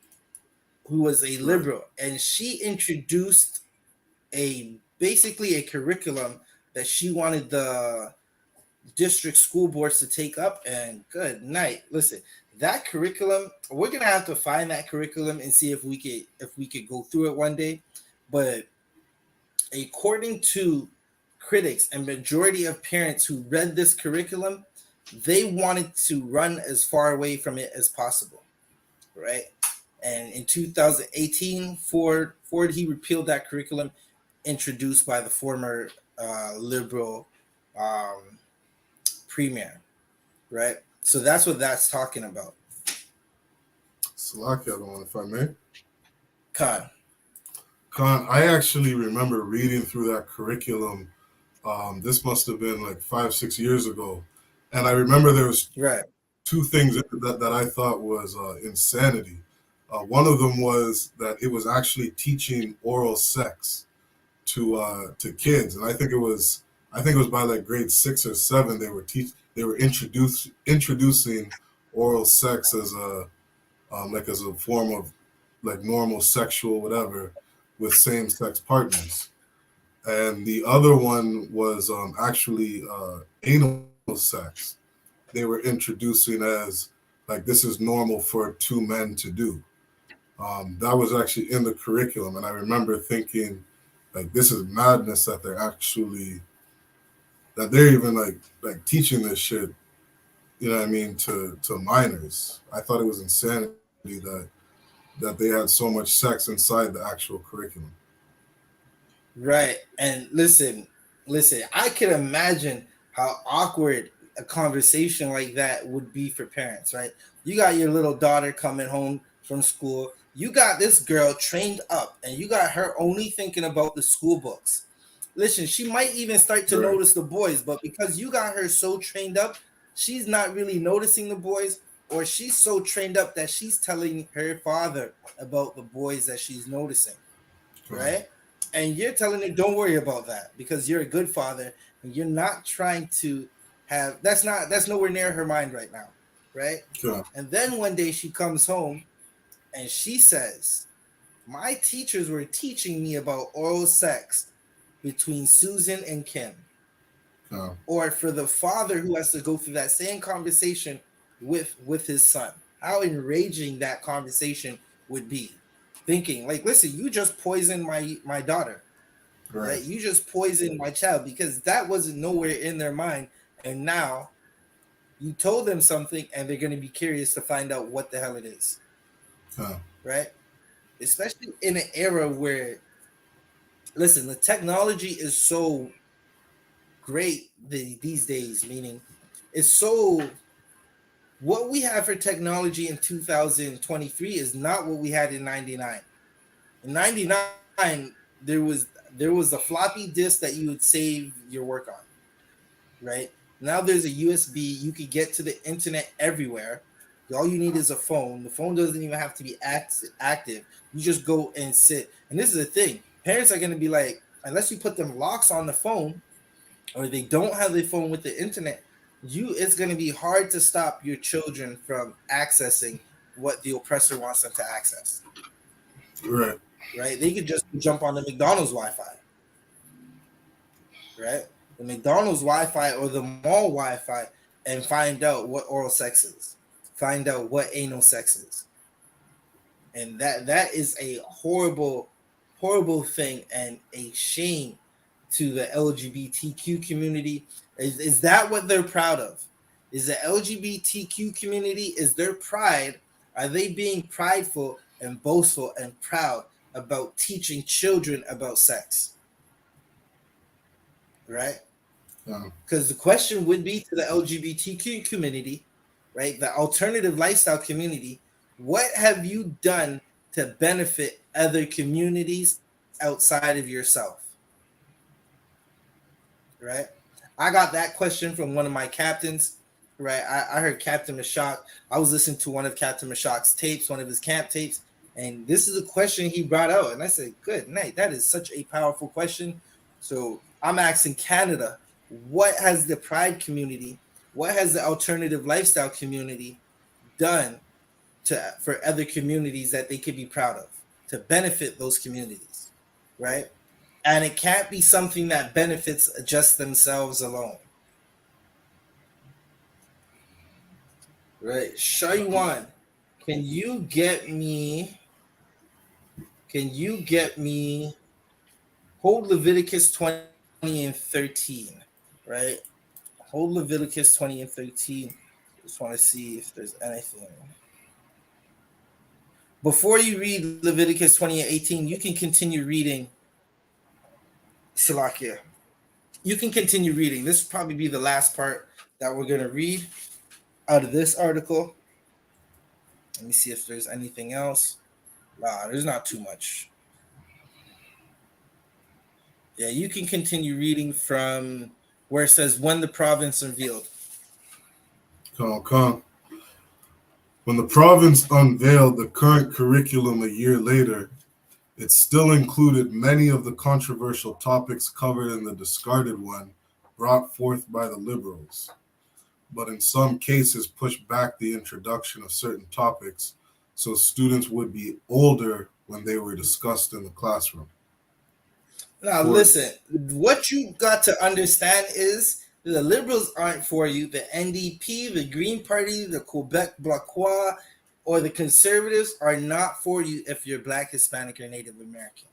who was a liberal, and she introduced basically a curriculum that she wanted the district school boards to take up. And good night. Listen, that curriculum, we're gonna have to find that curriculum and see if we could go through it one day. But according to critics and majority of parents who read this curriculum, they wanted to run as far away from it as possible, right? And in 2018, Ford he repealed that curriculum introduced by the former liberal premier, right? So that's what that's talking about. Salakia, if I may. Khan, I actually remember reading through that curriculum. This must have been like 5-6 years ago. And I remember there was two things that I thought was insanity. One of them was that it was actually teaching oral sex to kids, and I think it was by like grade 6 or 7 they were introducing oral sex as a as a form of like normal sexual whatever with same-sex partners. And the other one was actually anal sex. They were introducing as like this is normal for two men to do. That was actually in the curriculum, and I remember thinking, like, this is madness that they're even like teaching this shit. You know what I mean to minors. I thought it was insanity that they had so much sex inside the actual curriculum. Right. And listen, I could imagine how awkward a conversation like that would be for parents, right? You got your little daughter coming home from school. You got this girl trained up, and you got her only thinking about the school books. Listen, she might even start to notice the boys, but because you got her so trained up, she's not really noticing the boys, or she's so trained up that she's telling her father about the boys that she's noticing, right? And you're telling her, don't worry about that because you're a good father and you're not trying to have, that's nowhere near her mind right now, right? Sure. And then one day she comes home and she says, my teachers were teaching me about oral sex between Susan and Kim. Oh. Or for the father who has to go through that same conversation with his son, how enraging that conversation would be. Thinking like, listen, you just poisoned my daughter, right? You just poisoned my child because that wasn't nowhere in their mind, and now you told them something, and they're going to be curious to find out what the hell it is, right? Especially in an era where, listen, the technology is so great these days. Meaning, it's so. What we have for technology in 2023 is not what we had in 99. In 99, there was a floppy disk that you would save your work on, right? Now there's a USB. You could get to the internet everywhere. All you need is a phone. The phone doesn't even have to be active. You just go and sit. And this is the thing. Parents are going to be like, unless you put them locks on the phone or they don't have the phone with the internet, it's going to be hard to stop your children from accessing what the oppressor wants them to access. Right. They could just jump on the McDonald's Wi-Fi. Right? The McDonald's Wi-Fi or the mall Wi-Fi and find out what oral sex is. Find out what anal sex is. And that is a horrible, horrible thing and a shame to the LGBTQ community? Is that what they're proud of? Is the LGBTQ community, is their pride, are they being prideful and boastful and proud about teaching children about sex? Right? Because the question would be to the LGBTQ community, right? The alternative lifestyle community, what have you done to benefit other communities outside of yourself? Right? I got that question from one of my captains, right? I heard Captain Mashak. I was listening to one of Captain Mashak's tapes, one of his camp tapes, and this is a question he brought out. And I said, good night. That is such a powerful question. So I'm asking Canada, what has the Pride community, what has the alternative lifestyle community done for other communities that they could be proud of, to benefit those communities, right? And it can't be something that benefits just themselves alone. Right. Shaywan, can you get me hold Leviticus 20 and 13, right? Hold Leviticus 20 and 13. Just want to see if there's anything. Before you read Leviticus 20 and 18, you can continue reading Salakia. You can continue reading. This will probably be the last part that we're going to read out of this article. Let me see if there's anything else. Nah, there's not too much. Yeah, you can continue reading from where it says, when the province unveiled. Come. When the province unveiled the current curriculum a year later, it still included many of the controversial topics covered in the discarded one brought forth by the liberals, but in some cases pushed back the introduction of certain topics so students would be older when they were discussed in the classroom. Now, listen, what you got to understand is the liberals aren't for you. The NDP, the Green Party, the Quebec Bloquois, or the conservatives are not for you if you're Black, Hispanic, or Native American.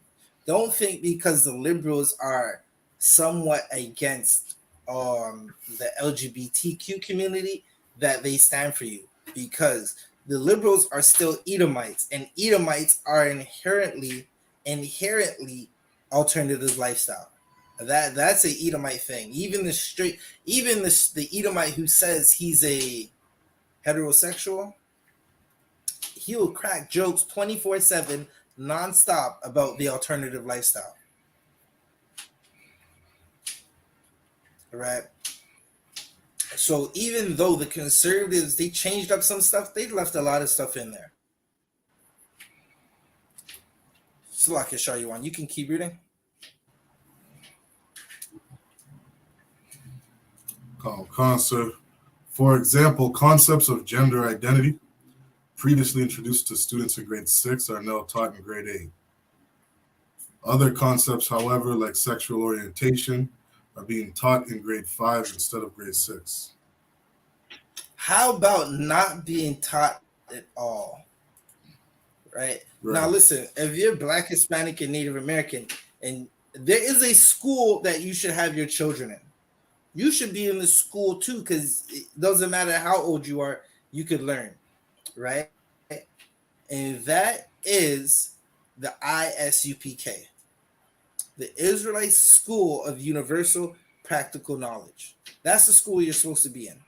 Don't think because the liberals are somewhat against the LGBTQ community that they stand for you, because the liberals are still Edomites, and Edomites are inherently alternative lifestyle. That's a Edomite thing. Even the Edomite who says he's a heterosexual, he will crack jokes 24/7 nonstop about the alternative lifestyle. Right? So even though the conservatives, they changed up some stuff, they left a lot of stuff in there. Salak Shaywan, you can keep reading. Concept. For example, concepts of gender identity, previously introduced to students in grade 6, are now taught in grade 8. Other concepts, however, like sexual orientation, are being taught in grade 5 instead of grade 6. How about not being taught at all? Right? Now, listen, if you're Black, Hispanic, and Native American, and there is a school that you should have your children in, you should be in the school too, because it doesn't matter how old you are, you could learn, right? And that is the I.S.U.P.K, the Israelite School of Universal Practical Knowledge. That's the school you're supposed to be in,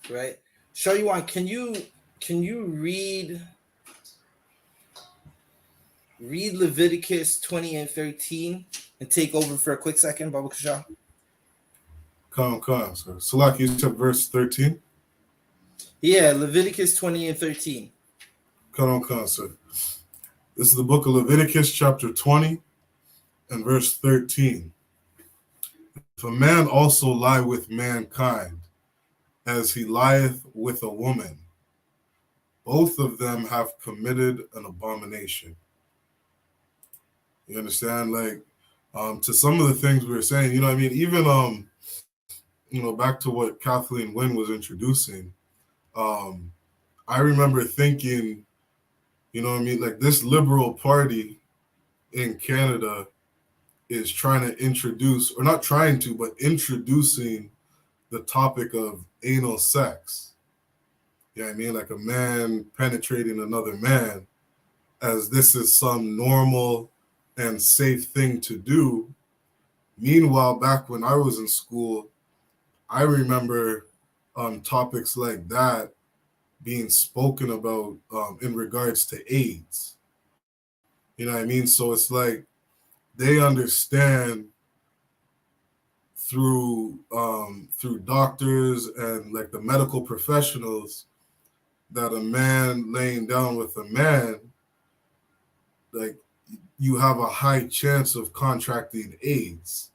right? Shaywan, can you read Leviticus 20 and 13 and take over for a quick second, Baba Kasha? Come. So, Salak, you said verse 13? Yeah, Leviticus 20 and 13. Come. So, this is the book of Leviticus, chapter 20, and verse 13. If a man also lie with mankind, as he lieth with a woman, both of them have committed an abomination. You understand? Like, to some of the things we were saying, you know what I mean? Even, back to what Kathleen Wynne was introducing, I remember thinking, you know what I mean? Like, this liberal party in Canada is trying to introduce, or not trying to, but introducing the topic of anal sex. You know what I mean? Like a man penetrating another man, as this is some normal and safe thing to do. Meanwhile, back when I was in school, I remember topics like that being spoken about in regards to AIDS. You know what I mean? So it's like they understand through doctors and like the medical professionals that a man laying down with a man, like, you have a high chance of contracting AIDS.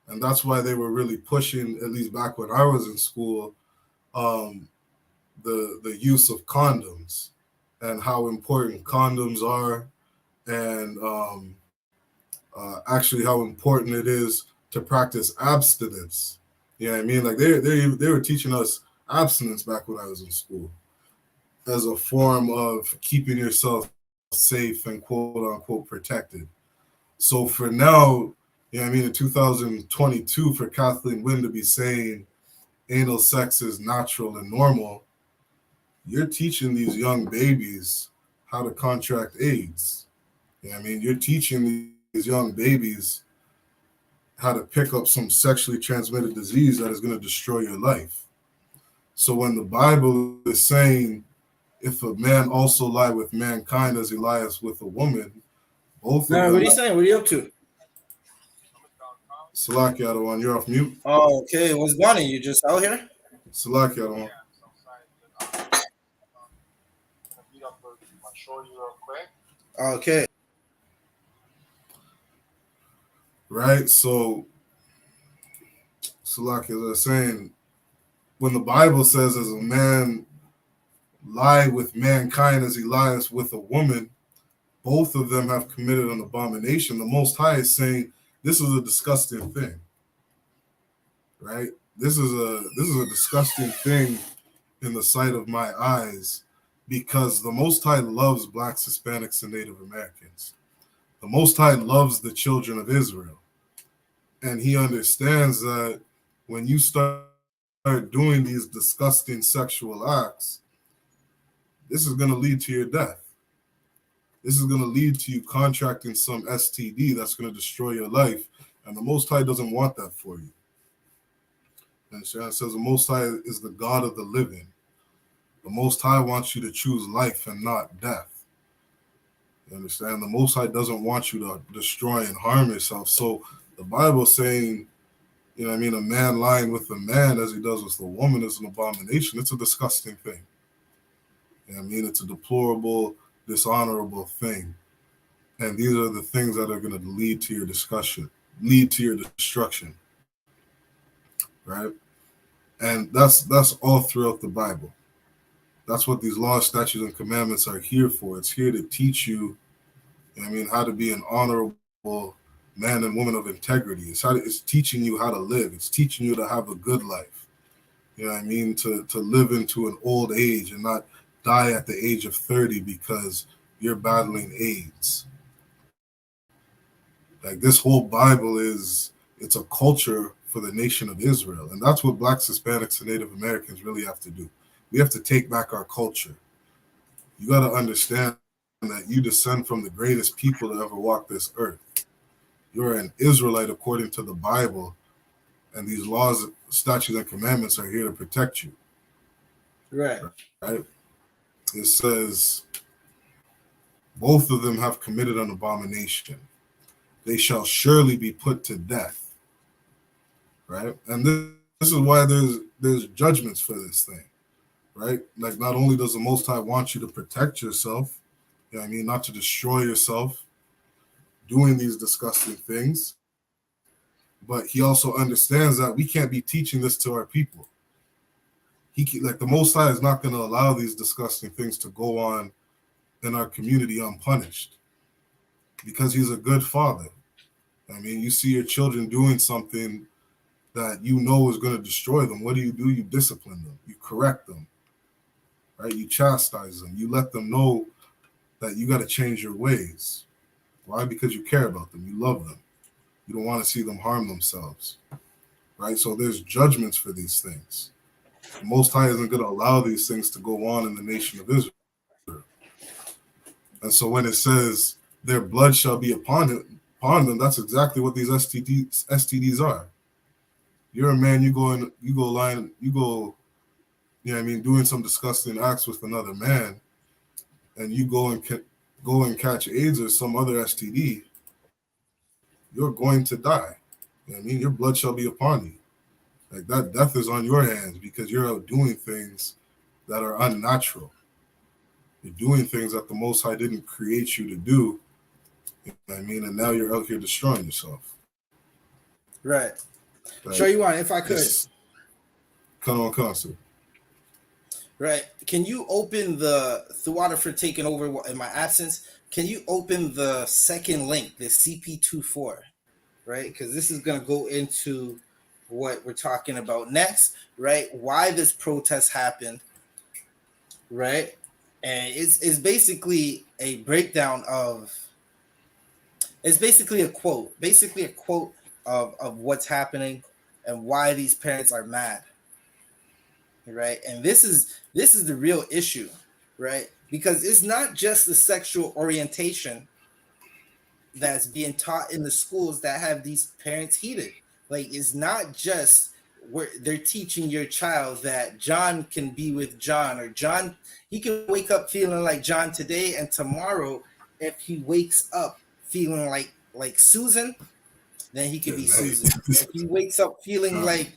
And that's why they were really pushing, at least back when I was in school, the use of condoms and how important condoms are, and actually how important it is to practice abstinence. You know what I mean? Like they were teaching us abstinence back when I was in school as a form of keeping yourself safe and quote unquote protected. So for now, you know what I mean, in 2022, for Kathleen Wynne to be saying anal sex is natural and normal, you're teaching these young babies how to contract AIDS. You know what I mean? You're teaching these young babies how to pick up some sexually transmitted disease that is going to destroy your life. So when the Bible is saying, if a man also lie with mankind as he lies with a woman, both of them. What are you saying? What are you up to? Salaki Adawan, you're off mute. Oh, okay. What's going on? You just out here? Salaki Adawan. Okay. Right? So, Salaki, as I was saying, when the Bible says, as a man lie with mankind as he lies with a woman, both of them have committed an abomination. The Most High is saying this is a disgusting thing, right? This is a disgusting thing in the sight of my eyes, because the Most High loves Blacks, Hispanics, and Native Americans. The Most High loves the children of Israel, and He understands that when you start doing these disgusting sexual acts, this is going to lead to your death. This is going to lead to you contracting some STD that's going to destroy your life. And the Most High doesn't want that for you. And it says the Most High is the God of the living. The Most High wants you to choose life and not death. You understand? The Most High doesn't want you to destroy and harm yourself. So the Bible saying, you know what I mean, a man lying with a man as he does with a woman is an abomination. It's a disgusting thing. You know what I mean? It's a deplorable, dishonorable thing. And these are the things that are going to lead to your destruction. Right? And that's all throughout the Bible. That's what these laws, statutes, and commandments are here for. It's here to teach you, you know what I mean, how to be an honorable man and woman of integrity. It's teaching you how to live. It's teaching you to have a good life. You know what I mean? To live into an old age and not die at the age of 30 because you're battling AIDS. Like, this whole Bible it's a culture for the nation of Israel. And that's what Blacks, Hispanics, and Native Americans really have to do. We have to take back our culture. You got to understand that you descend from the greatest people to ever walk this earth. You're an Israelite according to the Bible, and these laws, statutes, and commandments are here to protect you. Right. It says, both of them have committed an abomination. They shall surely be put to death. Right? And this is why there's judgments for this thing. Right? Like, not only does the Most High want you to protect yourself, you know what I mean, not to destroy yourself doing these disgusting things, but He also understands that we can't be teaching this to our people. The Most High is not going to allow these disgusting things to go on in our community unpunished, because He's a good father. I mean, you see your children doing something that you know is going to destroy them. What do? You discipline them. You correct them. Right? You chastise them. You let them know that you got to change your ways. Why? Because you care about them. You love them. You don't want to see them harm themselves, right? So there's judgments for these things. The Most High isn't going to allow these things to go on in the nation of Israel. And so when it says their blood shall be upon them, that's exactly what these STDs are. You're a man, you go, you know what I mean, doing some disgusting acts with another man, and you go and catch AIDS or some other STD, you're going to die. You know what I mean? Your blood shall be upon you. Like that death is on your hands because you're out doing things that are unnatural. You're doing things that the Most High didn't create you to do. You know what I mean? And now you're out here destroying yourself. Right. Like, Sure, you want, if I could. Come on, sir. Right. Can you open the Thuwada for taking over in my absence? Can you open the second link, the CP24? Right? Because this is going to go into what we're talking about next, right? Why this protest happened, right? And it's basically a breakdown of, it's basically a quote of what's happening and why these parents are mad, right? And this is the real issue, right? Because it's not just the sexual orientation that's being taught in the schools that have these parents heated. Like, it's not just where they're teaching your child that John can be with John, or John, he can wake up feeling like John today, and tomorrow, if he wakes up feeling like Susan, then he could be Susan. If he wakes up feeling like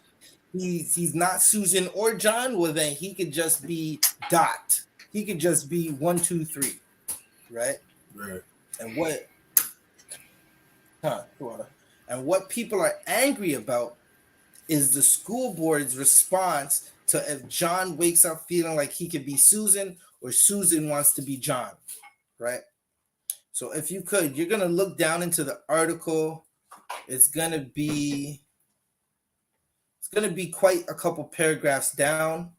he's not Susan or John, well, then he could just be Dot. He could just be 1, 2, 3, right? Right. And what people are angry about is the school board's response to if John wakes up feeling like he could be Susan, or Susan wants to be John, right? So if you could, you're going to look down into the article. It's going to be quite a couple paragraphs down.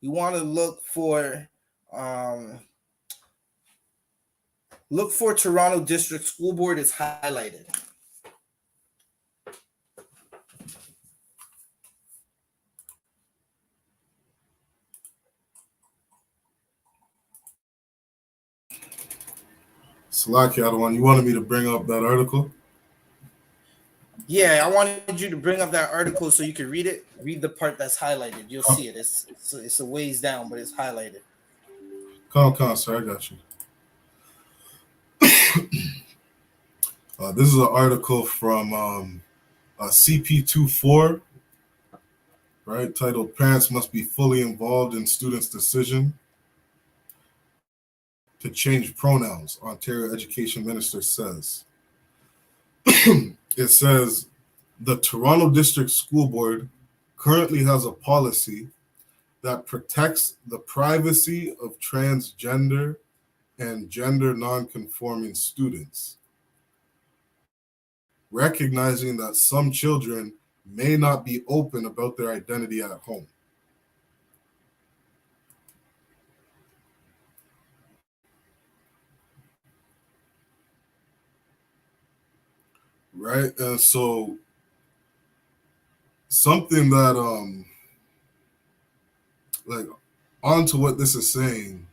You want to look for Toronto District School Board is highlighted. Salaki, Adawan, you wanted me to bring up that article? Yeah, I wanted you to bring up that article so you can read it. Read the part that's highlighted. You'll see it. It's a ways down, but it's highlighted. Come, sir. I got you. This is an article from CP24, right? Titled "Parents Must Be Fully Involved in Students' Decision to Change Pronouns," Ontario Education Minister says. It says, the Toronto District School Board currently has a policy that protects the privacy of transgender and gender nonconforming students, recognizing that some children may not be open about their identity at home. Right? And so something that like onto what this is saying,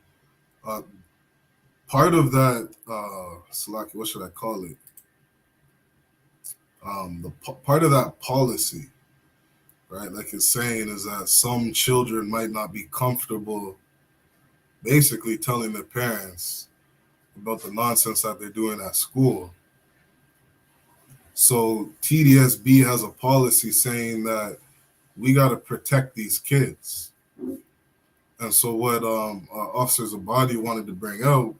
part of that Salaki, what should I call it? Part of that policy, right, like it's saying, is that some children might not be comfortable basically telling their parents about the nonsense that they're doing at school. So TDSB has a policy saying that we got to protect these kids. And so what Officer Zabadi wanted to bring out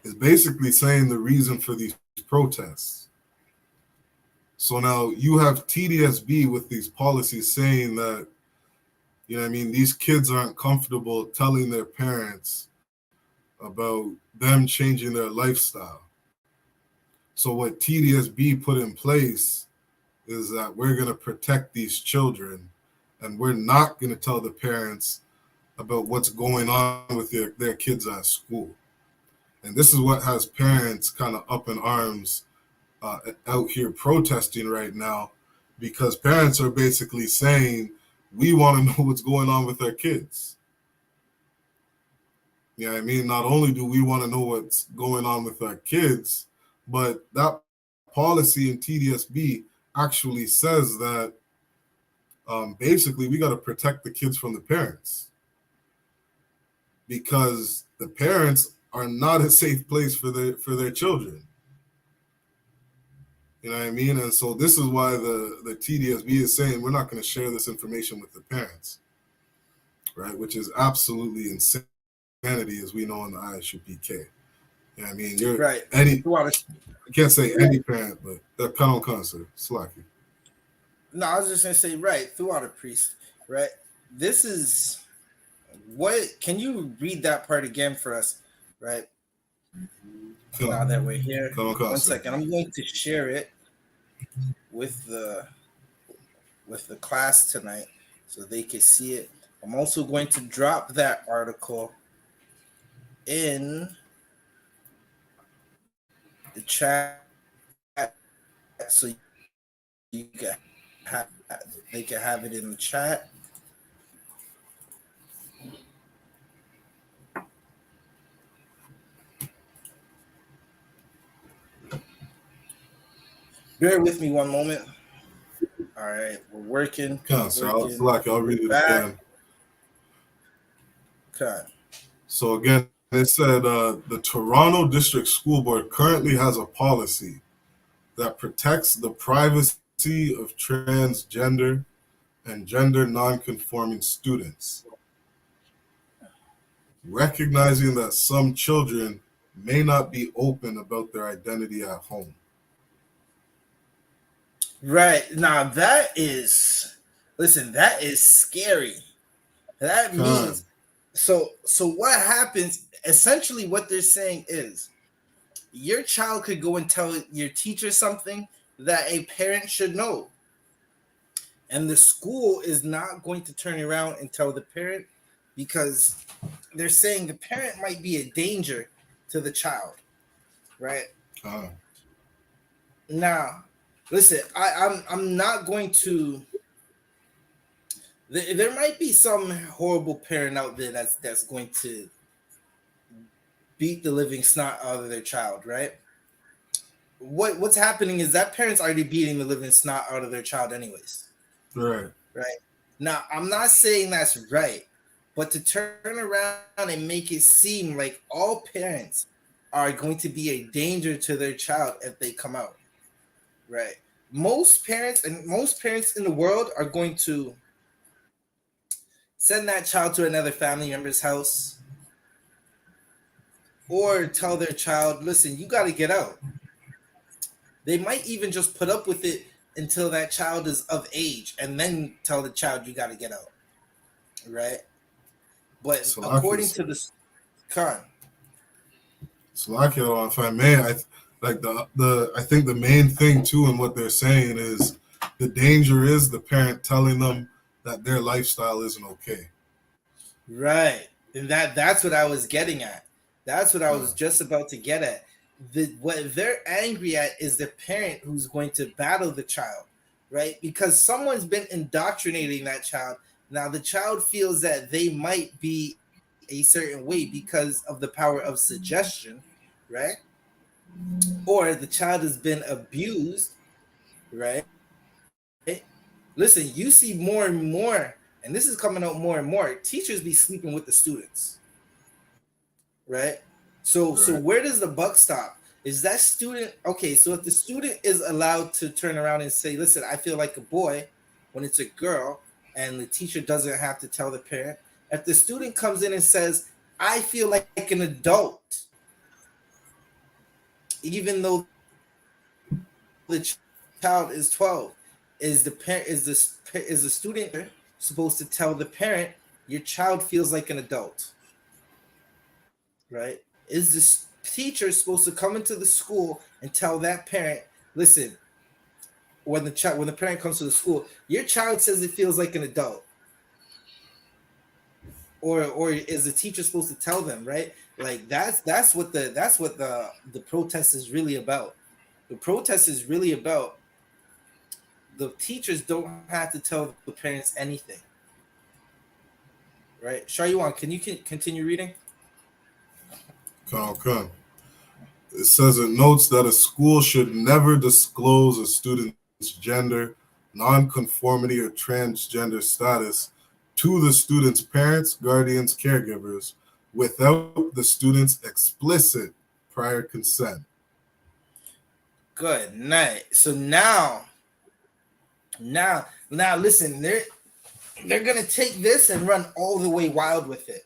is basically saying the reason for these protests. So now you have TDSB with these policies saying that, you know what I mean, these kids aren't comfortable telling their parents about them changing their lifestyle. So what TDSB put in place is that we're going to protect these children, and we're not going to tell the parents about what's going on with their kids at school. And this is what has parents kind of up in arms out here protesting right now, because parents are basically saying, we want to know what's going on with our kids. You know what I mean? Not only do we want to know what's going on with our kids, but that policy in TDSB actually says that basically we got to protect the kids from the parents, because the parents are not a safe place for their children. You know what I mean? And so this is why the TDSB is saying we're not going to share this information with the parents, right? Which is absolutely insanity, as we know in the I.S.U.P.K. You know what I mean? You're right. I can't say any parent, but that kind of concept. Slacky. No, I was just gonna say, right, throughout a priest, right? This is what, can you read that part again for us, right? Now that we're here, 1 second, I'm going to share it with the class tonight so they can see it. I'm also going to drop that article in the chat so you can they can have it in the chat. Bear with me 1 moment. All right, we're working. I'll read it again. Okay. So again, it said the Toronto District School Board currently has a policy that protects the privacy of transgender and gender nonconforming students, recognizing that some children may not be open about their identity at home. Right. Now that is scary. That means so what happens, essentially what they're saying is your child could go and tell your teacher something that a parent should know. And the school is not going to turn around and tell the parent, because they're saying the parent might be a danger to the child. Right? Now, listen, I'm not going to. There might be some horrible parent out there that's going to beat the living snot out of their child, right? What's happening is that parent's already beating the living snot out of their child anyways. Right. Right. Now, I'm not saying that's right, but to turn around and make it seem like all parents are going to be a danger to their child if they come out. Right. Most parents in the world are going to send that child to another family member's house or tell their child, listen, you got to get out. They might even just put up with it until that child is of age and then tell the child you got to get out. Right? But so according to the Khan. So if I may, I think the main thing too in what they're saying is the danger is the parent telling them that their lifestyle isn't okay. Right. And that's what I was getting at. That's what I was just about to get at. What they're angry at is the parent who's going to battle the child, right? Because someone's been indoctrinating that child. Now the child feels that they might be a certain way because of the power of suggestion, right? Or the child has been abused, right? Listen, you see more and more, and this is coming out more and more, teachers be sleeping with the students, right? So where does the buck stop? Is that student, okay, so if the student is allowed to turn around and say, listen, I feel like a boy when it's a girl, and the teacher doesn't have to tell the parent. If the student comes in and says, I feel like an adult, even though the child is 12, is the student supposed to tell the parent, your child feels like an adult, right? Is this teacher supposed to come into the school and tell that parent, listen, when the parent comes to the school, your child says it feels like an adult, or is the teacher supposed to tell them, right? Like that's what the protest is really about. The protest is really about the teachers don't have to tell the parents anything. Right? Shayuan, can you continue reading? Okay. It says it notes that a school should never disclose a student's gender, nonconformity, or transgender status to the student's parents, guardians, caregivers without the student's explicit prior consent. Good night. So now listen, they're gonna take this and run all the way wild with it.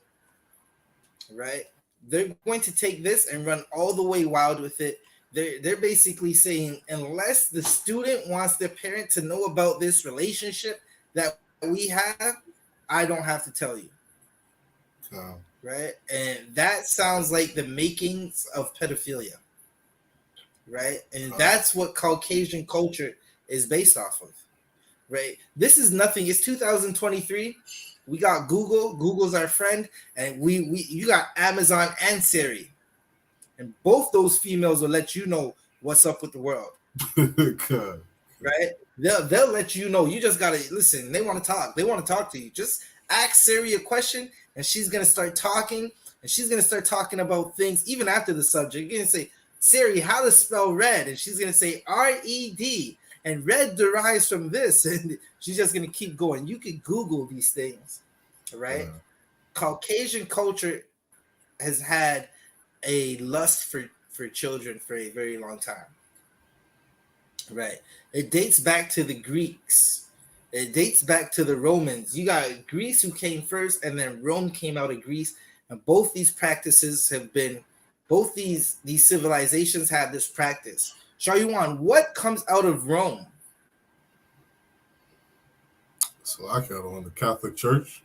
Right? They're going to take this and run all the way wild with it. They're basically saying, unless the student wants their parent to know about this relationship that we have, I don't have to tell you. Right? And that sounds like the makings of pedophilia. Right? And that's what Caucasian culture is based off of. Right? This is nothing. It's 2023. We got Google. Google's our friend, and you got Amazon and Siri, and both those females will let you know what's up with the world. Right? They'll let you know. You just gotta listen. They want to talk. They want to talk to you. Just ask Siri a question, and she's gonna start talking, and she's gonna start talking about things even after the subject. You're gonna say, Siri, how to spell red, and she's gonna say RED. And red derives from this, and she's just gonna keep going. You can Google these things, right? Yeah. Caucasian culture has had a lust for children for a very long time, right? It dates back to the Greeks. It dates back to the Romans. You got Greece who came first, and then Rome came out of Greece, and both these practices have been, both these civilizations have this practice. Shayuan, what comes out of Rome? So I got on the Catholic Church.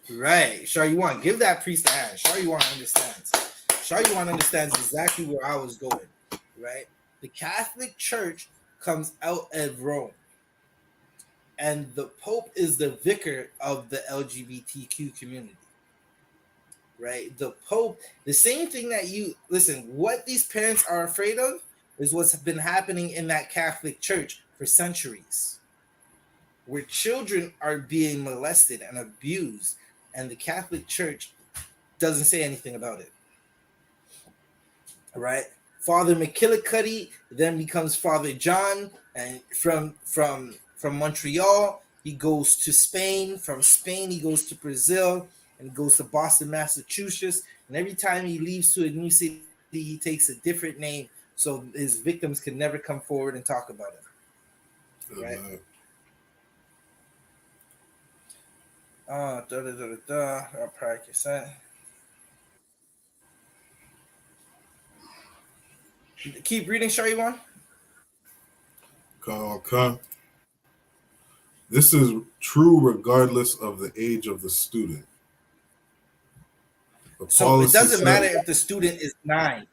Right. Shayuan, give that priest a hand. Shayuan understands. Shayuan understands exactly where I was going. Right? The Catholic Church comes out of Rome. And the Pope is the vicar of the LGBTQ community. Right? The Pope, the same thing that listen, what these parents are afraid of is what's been happening in that Catholic Church for centuries, where children are being molested and abused, and the Catholic Church doesn't say anything about it. All right? Father McKillicuddy then becomes Father John, and from Montreal, he goes to Spain. From Spain, he goes to Brazil, and goes to Boston, Massachusetts. And every time he leaves to a new city, he takes a different name, so his victims can never come forward and talk about it. Right? Keep reading, Shayuan. Okay. This is true regardless of the age of the student. So it doesn't matter if the student is 9.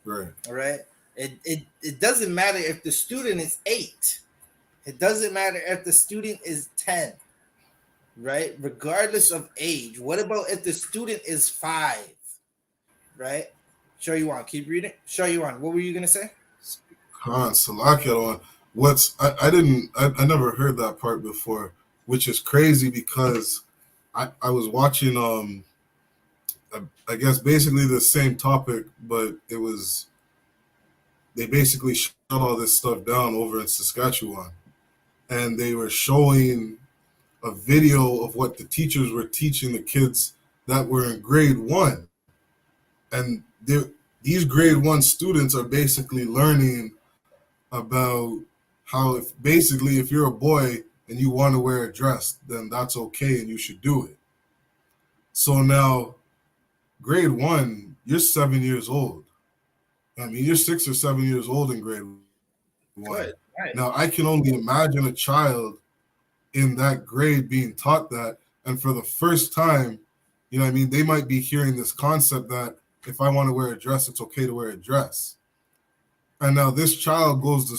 Right. All right. It doesn't matter if the student is 8. It doesn't matter if the student is 10. Right? Regardless of age. What about if the student is 5? Right? Shayuan, keep reading. Shayuan, what were you gonna say? Khan Salakia on I never heard that part before, which is crazy because I was watching I guess basically the same topic, but they basically shut all this stuff down over in Saskatchewan, and they were showing a video of what the teachers were teaching the kids that were in grade 1. And these grade 1 students are basically learning about how if you're a boy and you want to wear a dress, then that's okay and you should do it. So now, grade 1, you're 7 years old. I mean, you're 6 or 7 years old in grade 1. Right. Now, I can only imagine a child in that grade being taught that. And for the first time, you know what I mean, they might be hearing this concept that if I want to wear a dress, it's okay to wear a dress. And now this child goes to,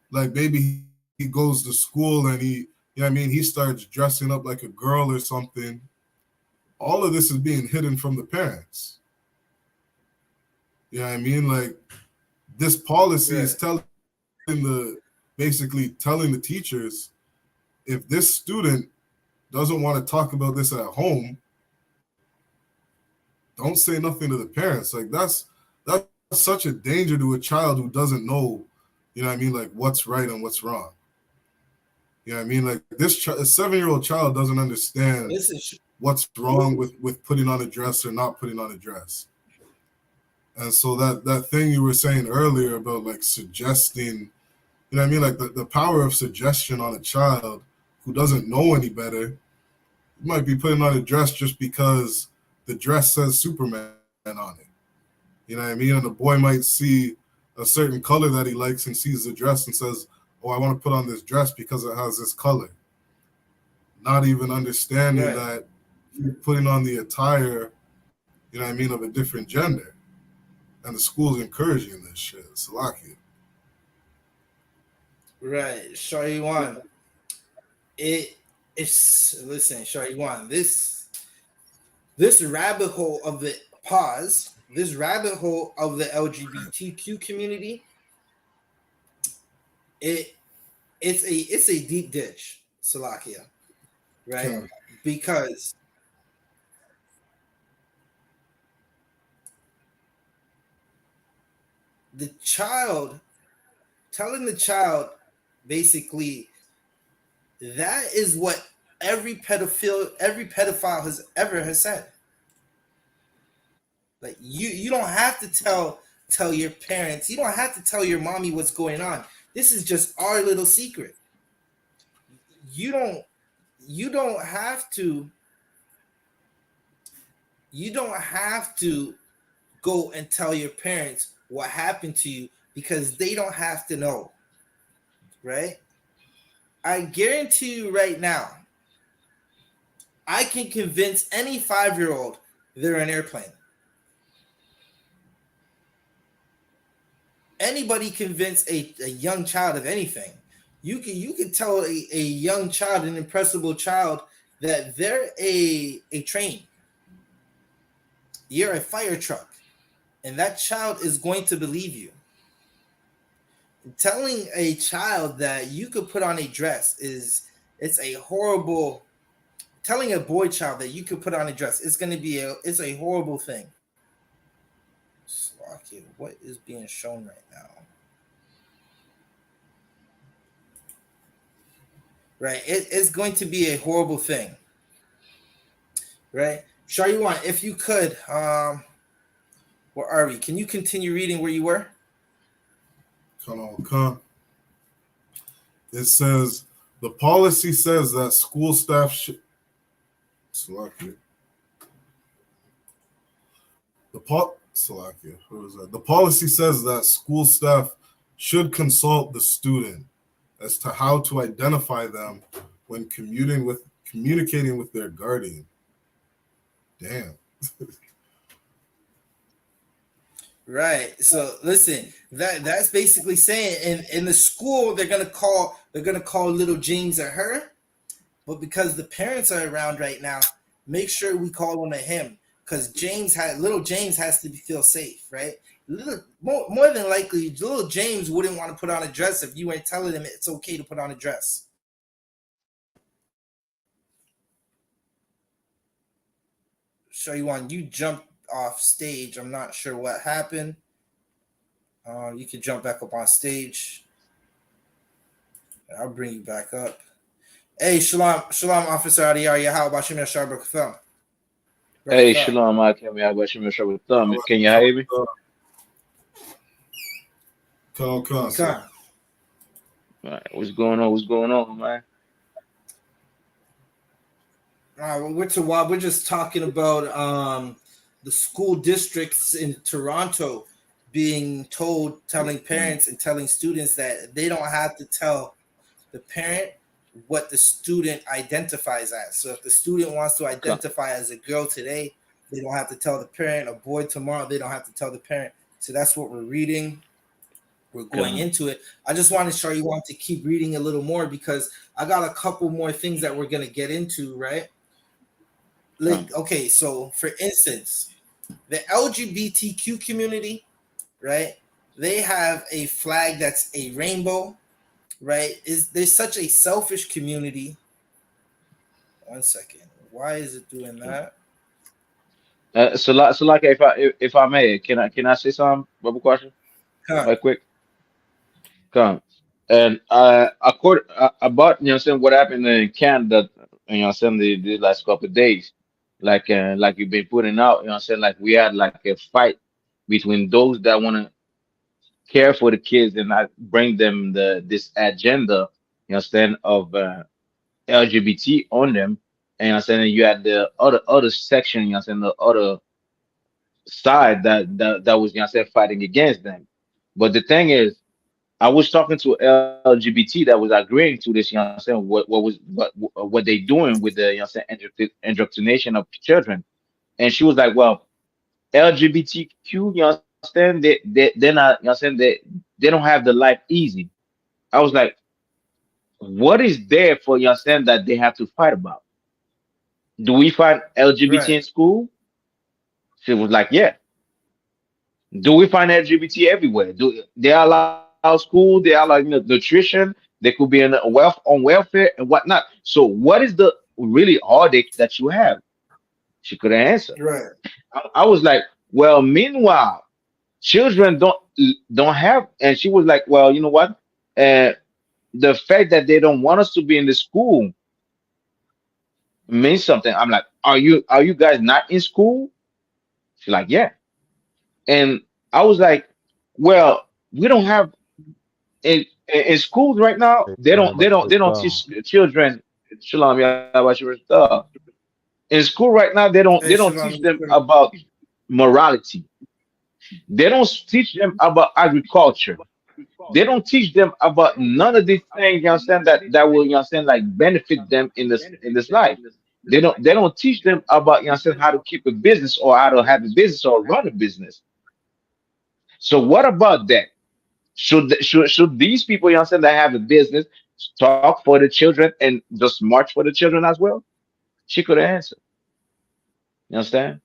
like, maybe he goes to school and he, you know what I mean, he starts dressing up like a girl or something. All of this is being hidden from the parents. You know what I mean? Like, this policy is basically telling the teachers, if this student doesn't want to talk about this at home, don't say nothing to the parents. Like that's such a danger to a child who doesn't know, you know what I mean, like what's right and what's wrong. You know what I mean? Like this a 7-year-old child doesn't understand what's wrong with putting on a dress or not putting on a dress. And so that thing you were saying earlier about like suggesting, you know what I mean? Like the power of suggestion on a child who doesn't know any better, you might be putting on a dress just because the dress says Superman on it. You know what I mean? And the boy might see a certain color that he likes and sees the dress and says, oh, I want to put on this dress because it has this color. Not even understanding that you're putting on the attire, you know what I mean, of a different gender. And the school's encouraging this shit. It's lucky. Right. Shariwan. Listen, Shariwan, this rabbit hole of the this rabbit hole of the LGBTQ community, it's a deep ditch, Salakia, right? Yeah. Because telling the child basically that is what every pedophile has ever said. Like you don't have to tell your parents, you don't have to tell your mommy what's going on. This is just our little secret. You don't have to go and tell your parents what happened to you because they don't have to know. Right? I guarantee you right now, I can convince any 5-year-old they're an airplane. Anybody convince a young child of anything. You can tell a young child, an impressionable child, that they're a train. You're a fire truck. And that child is going to believe you. Telling a child that you could put on a dress it's a horrible. Telling a boy child that you could put on a dress, it's a horrible thing. What is being shown right now? Right, it's going to be a horrible thing. Right, Shariwan, if you could, where are we? Can you continue reading where you were? Come. It says the policy says that school staff should. Salakia. Who is that? The policy says that school staff should consult the student as to how to identify them when communicating with their guardian. Damn. Right. So listen, that's basically saying in the school they're gonna call little James or her, but because the parents are around right now, make sure we call one of him because little James has to feel safe, right? More than likely, little James wouldn't want to put on a dress if you weren't telling him it's okay to put on a dress. Shariwan, you jumped off stage. I'm not sure what happened. You can jump back up on stage. I'll bring you back up. Hey, Shalom, Officer Adiyar, how about you, Mr. Sharber? Hey, Shalom, how about you, Mr. Thumb? Can you hear me? Come. All right, what's going on, man? We're just talking about the school districts in Toronto telling parents and telling students that they don't have to tell the parent what the student identifies as. So if the student wants to identify as a girl today, they don't have to tell the parent. A boy tomorrow, they don't have to tell the parent. So that's what we're reading. We're going into it. I just want to show you to keep reading a little more because I got a couple more things that we're going to get into, right? Okay, so for instance, the LGBTQ community, right? they have a flag that's a rainbow, right? There's such a selfish community. 1 second. Why is it doing that? So like if I may, can I say something? One question, Huh. right quick. Come. And about saying what happened in Canada, saying the last couple of days, like you've been putting out, saying like we had like a fight between those that want to care for the kids and not bring them this agenda, understand, of LGBT on them, and saying you had the other section, saying the other side that was saying fighting against them. But the thing is, I was talking to LGBT that was agreeing to this, saying what they doing with the indoctrination of children, and she was like, well, LGBTQ, understand, they're not, saying they don't have the life easy. I was like, what is there for, understand, that they have to fight about? Do we find LGBT Right. in school? She was like, yeah. Do we find LGBT everywhere? Do they allow school? They allow nutrition. They could be in welfare and whatnot. So what is the really heartache that you have? She couldn't answer. Right. I was like, well, meanwhile, children don't have. And she was like, well, you know what? The fact that they don't want us to be in the school means something. I'm like, are you guys not in school? She's like, yeah. And I was like, well, we don't have in schools right now. They don't teach the children. Shalom, Yahweh. In school right now, they Hey, don't Shalom. teach them about morality. They don't teach them about agriculture. They don't teach them about none of these things. You understand that will, like benefit them in this life. They don't teach them about, understand, how to keep a business or how to have a business or run a business. So what about that? Should these people, understand, that have a business talk for the children and just march for the children as well? She could answer. You understand?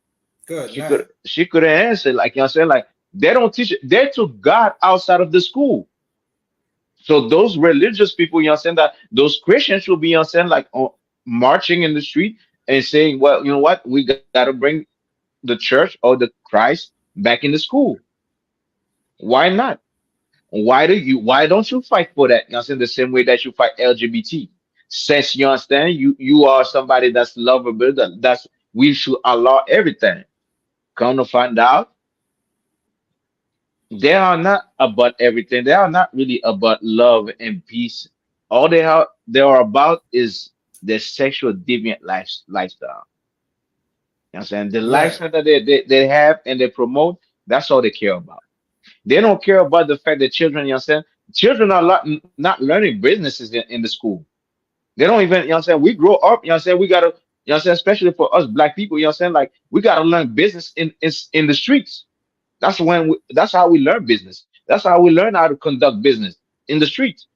Good She man. could she could answer, like, like they don't teach it. They took God outside of the school. So those religious people, understand, that those Christians should be, understand, like marching in the street and saying, well, you know what, we got to bring the church or the Christ back in the school. Why not? Why don't you fight for that? You understand, the same way that you fight LGBT. Since you understand, you are somebody that's lovable, that's we should allow everything. Come to find out, they are not about everything. They are not really about love and peace. All they are about is their sexual deviant lifestyle. You know what I'm saying? The Right. lifestyle that they have and they promote, that's all they care about. They don't care about the fact that children, you know what I'm saying? Children are not learning businesses in the school. They don't even, you know what I'm saying? We grow up, you know what I'm saying? We gotta, you know what I'm saying, especially for us black people, you know what I'm saying? Like we gotta learn business in the streets. That's how we learn business. That's how we learn how to conduct business in the streets.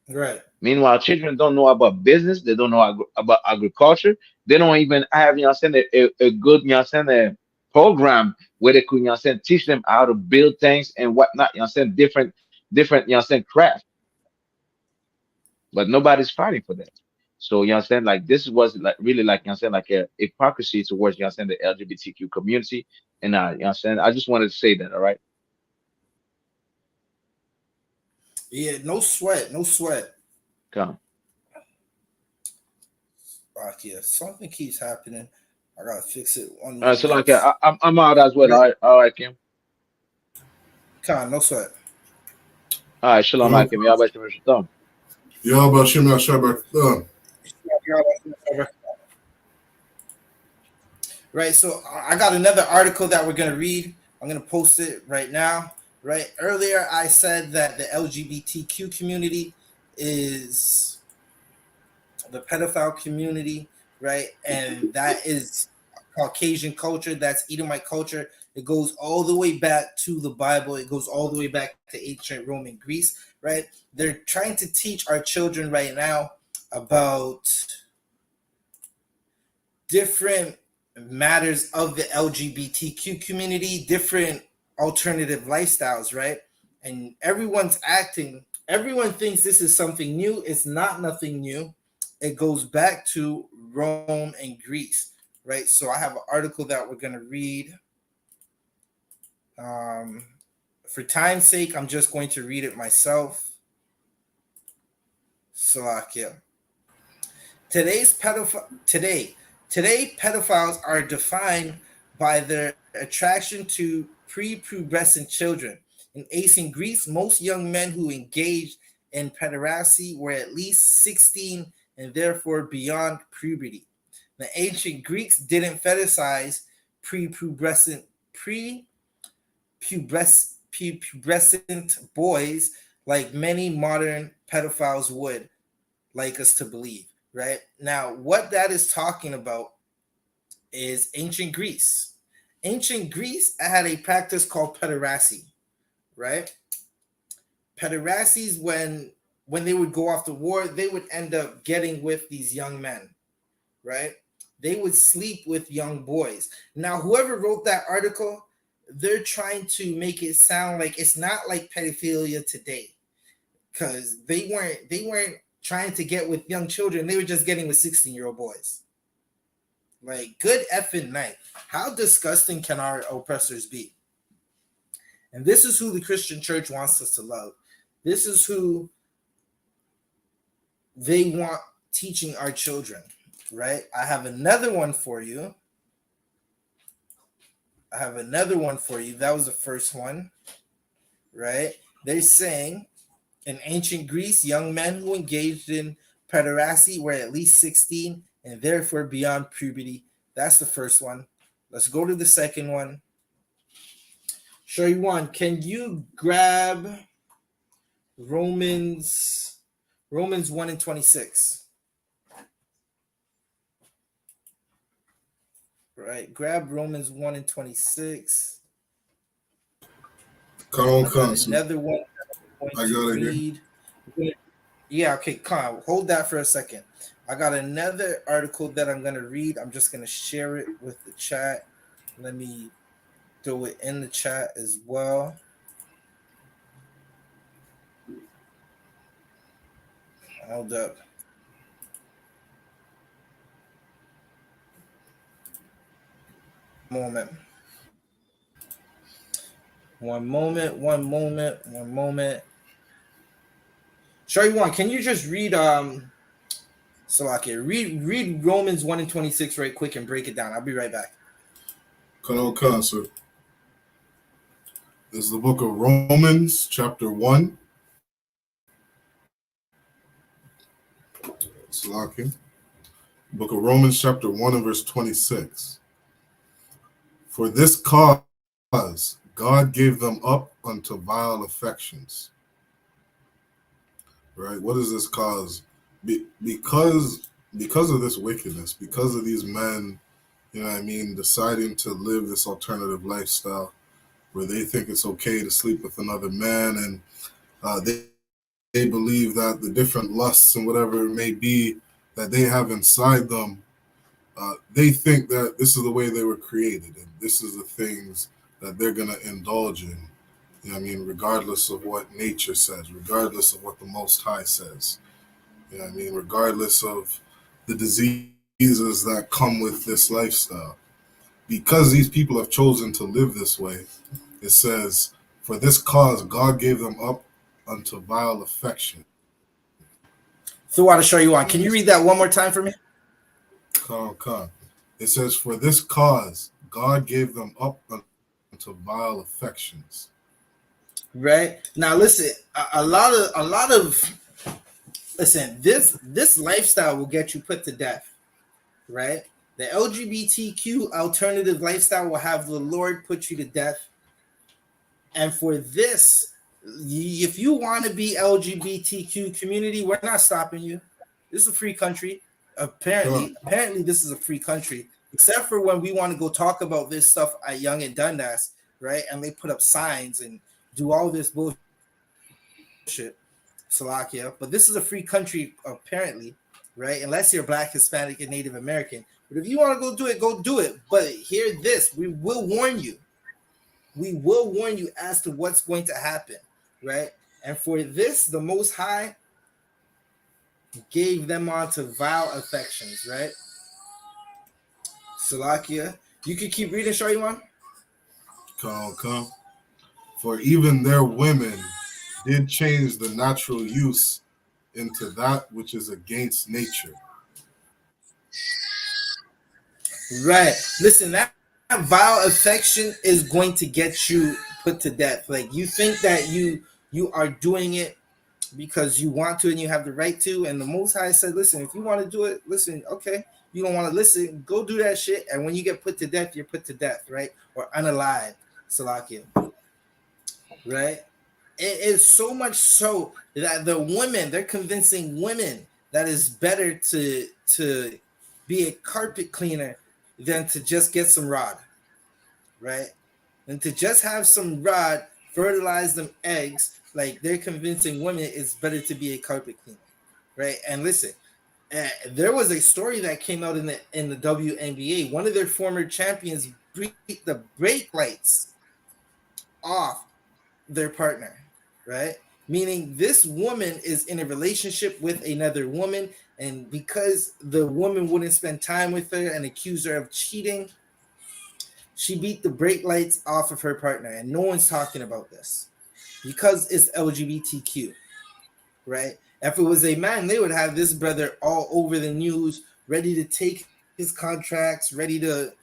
Right. Meanwhile, children don't know about business. They don't know about agriculture. They don't even have, understand, a good, understand, a program where they could, understand, teach them how to build things and whatnot, understand, different, understand, craft. But nobody's fighting for that. So you understand, like this was like really, like, you understand, like a hypocrisy towards, you understand, the LGBTQ community. And you understand, I just wanted to say that, all right? Yeah. No sweat. No sweat. Come. Yeah. Something keeps happening. I gotta fix it. 1 All right, so like moment. I'm out as well. Right. All right, Kim. No sweat. All right, shalom, Yo, Kim. Y'all bet you thumb. Yahweh Shabbat. Right. So I got another article that we're gonna read. I'm gonna post it right now. Right. Earlier, I said that the LGBTQ community is the pedophile community, right? And that is Caucasian culture. That's Edomite culture. It goes all the way back to the Bible. It goes all the way back to ancient Rome and Greece, right? They're trying to teach our children right now about different matters of the LGBTQ community, different alternative lifestyles, right? And everyone thinks this is something new. It's not nothing new. It goes back to Rome and Greece, right? So I have an article that we're going to read. For time's sake, I'm just going to read it myself. Salakia. Today, pedophiles are defined by their attraction to prepubescent children. In ancient Greece, most young men who engaged in pederasty were at least 16 and therefore beyond puberty. The ancient Greeks didn't fetishize prepubescent boys like many modern pedophiles would like us to believe, right? Now, what that is talking about is ancient Greece. Ancient Greece had a practice called pederasty, right? Pederasties, when they would go off to war, they would end up getting with these young men, right? They would sleep with young boys. Now, whoever wrote that article, they're trying to make it sound like it's not like pedophilia today, because they weren't trying to get with young children. They were just getting with 16-year-old boys. Like, good effing night. How disgusting can our oppressors be? And this is who the Christian church wants us to love. This is who they want teaching our children, right? I have another one for you. That was the first one, right? They're saying in ancient Greece, young men who engaged in pederasty were at least 16 and therefore beyond puberty. That's the first one. Let's go to the second one. Show you one. Can you grab Romans 1 and 26? Right. Grab Romans 1 and 26. Come on. Another one I got it again. Yeah, okay, come on. Hold that for a second. I got another article that I'm going to read. I'm just going to share it with the chat. Let me throw it in the chat as well. Hold up. One moment. Sure, you want? Can you just read Salakia, read Romans 1 and 26 right quick and break it down. I'll be right back. Come on, concert. This is the book of Romans, chapter 1. Salakia. Book of Romans, chapter 1 and verse 26. For this cause God gave them up unto vile affections. Right? What is this cause? Because of this wickedness, because of these men, you know what I mean, deciding to live this alternative lifestyle where they think it's okay to sleep with another man, and they believe that the different lusts and whatever it may be that they have inside them, they think that this is the way they were created, and this is the things that they're going to indulge in. You know what I mean? Regardless of what nature says, regardless of what the Most High says. You know what I mean? Regardless of the diseases that come with this lifestyle. Because these people have chosen to live this way, it says, for this cause God gave them up unto vile affection. So I want to show you on. Can you read that one more time for me? Come. It says, for this cause God gave them up unto vile affections. Right now, listen. A lot of listen. This lifestyle will get you put to death. Right. The LGBTQ alternative lifestyle will have the Lord put you to death. And for this, if you want to be LGBTQ community, we're not stopping you. This is a free country. Apparently, this is a free country, except for when we want to go talk about this stuff at Young and Dundas, right? And they put up signs and do all this bullshit, Salakia. But this is a free country, apparently, right? Unless you're Black, Hispanic, and Native American. But if you want to go do it, go do it. But hear this, we will warn you. we will warn you as to what's going to happen, right? And for this, the Most High gave them on to vile affections, right? Salakia. You could keep reading, Shariman. Come. For even their women did change the natural use into that which is against nature. Right. Listen, that vile affection is going to get you put to death. Like, you think that you are doing it because you want to and you have the right to, and the Most High said, listen, if you want to do it, listen, okay. You don't want to listen, go do that shit, and when you get put to death, you're put to death, right? Or unalived, Salakia. Right? It is so much so that the women, they're convincing women that it's better to be a carpet cleaner than to just get some rod, right? And to just have some rod, fertilize them eggs, like they're convincing women it's better to be a carpet cleaner, right? And listen, there was a story that came out in the WNBA. One of their former champions beat the brake lights off their partner, right? Meaning this woman is in a relationship with another woman, and because the woman wouldn't spend time with her and accuse her of cheating, she beat the brake lights off of her partner, and no one's talking about this because it's LGBTQ, right? If it was a man, they would have this brother all over the news, ready to take his contracts, ready to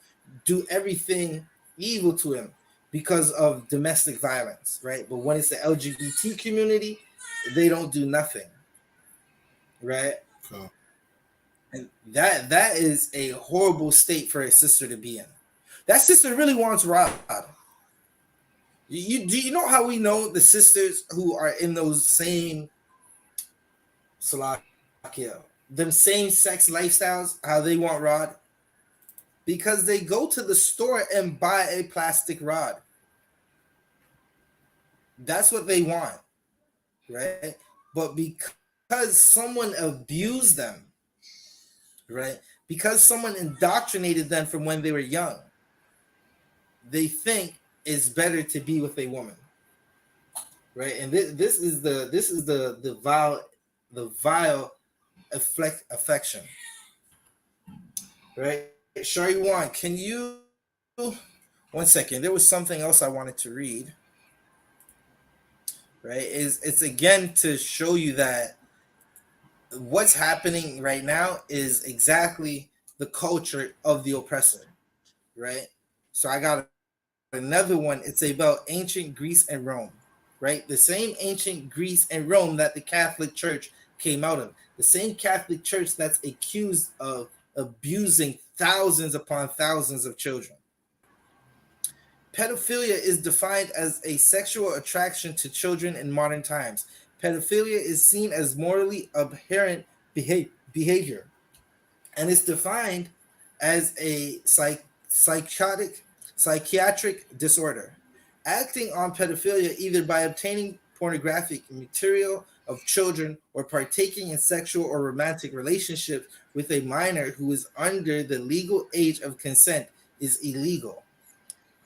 do everything evil to him because of domestic violence, right? But when it's the LGBT community, they don't do nothing, right? Come. And that is a horrible state for a sister to be in. That sister really wants Rod. Do you know how we know the sisters who are in those same them same sex lifestyles, how they want Rod? Because they go to the store and buy a plastic rod. That's what they want, right? But because someone abused them, right? Because someone indoctrinated them from when they were young, they think it's better to be with a woman, right? And this is the vile affection, right? Shariwan, can you 1 second? There was something else I wanted to read. Right? It's again to show you that what's happening right now is exactly the culture of the oppressor, right? So I got another one. It's about ancient Greece and Rome, right? The same ancient Greece and Rome that the Catholic Church came out of. The same Catholic Church that's accused of abusing thousands upon thousands of children. Pedophilia is defined as a sexual attraction to children in modern times. Pedophilia is seen as morally abhorrent behavior, and is defined as a psychiatric disorder. Acting on pedophilia either by obtaining pornographic material of children or partaking in sexual or romantic relationships with a minor who is under the legal age of consent is illegal.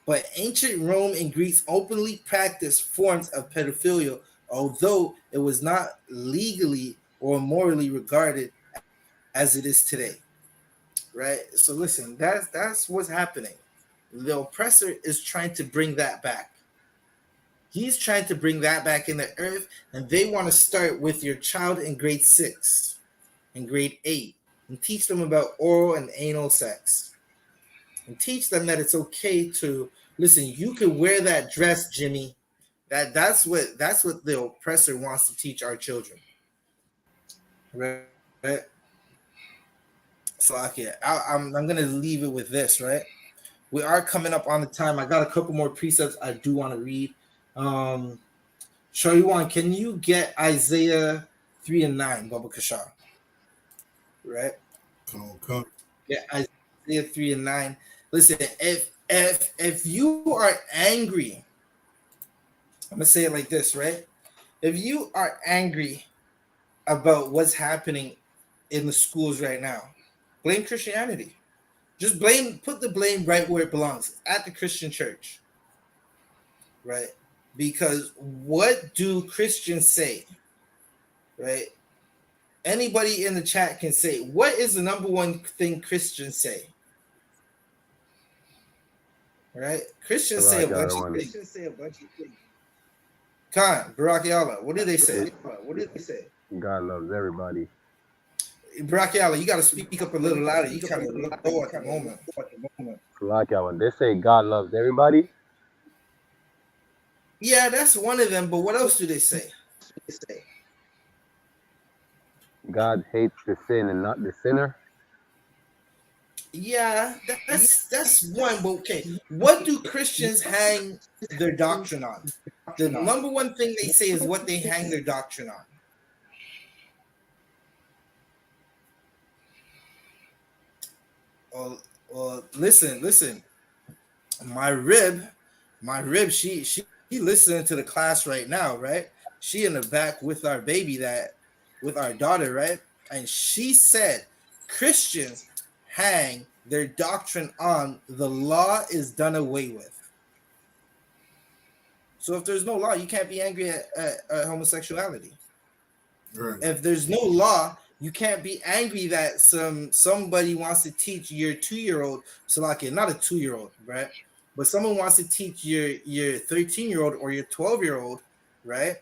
But ancient Rome and Greece openly practiced forms of pedophilia, although it was not legally or morally regarded as it is today. Right? So listen, that's what's happening. The oppressor is trying to bring that back. He's trying to bring that back in the earth, and they want to start with your child in grade 6 and grade 8 and teach them about oral and anal sex. And teach them that it's okay to listen. You can wear that dress, Jimmy. That's what the oppressor wants to teach our children. Right? So okay, I'm gonna leave it with this. Right? We are coming up on the time. I got a couple more precepts I do want to read. Shariwan, can you get Isaiah 3 and 9, Baba Kasha? Right? Come. Yeah, Isaiah 3 and 9. Listen, if you are angry, I'm gonna say it like this, right? If you are angry about what's happening in the schools right now, blame Christianity. Just put the blame right where it belongs, at the Christian church. right? Because what do Christians say, right? Anybody in the chat can say, what is the number one thing Christians say? Right? Christians say a bunch of things. Khan, Barakiala, what do they say? God loves everybody. Barakiala, you got to speak up a little louder. You kind of low at the moment. Like when they say God loves everybody, Yeah, that's one of them. But what else do they say? God hates the sin and not the sinner. Yeah, that's one. But okay, what do Christians hang their doctrine on? The number one thing they say is what they hang their doctrine on. Listen. My rib, she listening to the class right now, right? She in the back with our baby, with our daughter, right? And she said Christians hang their doctrine on the law is done away with. So if there's no law, you can't be angry at homosexuality. Right. If there's no law, you can't be angry that somebody wants to teach your 2-year-old, so like not a 2-year-old, right? But someone wants to teach your 13-year-old or your 12-year-old, right?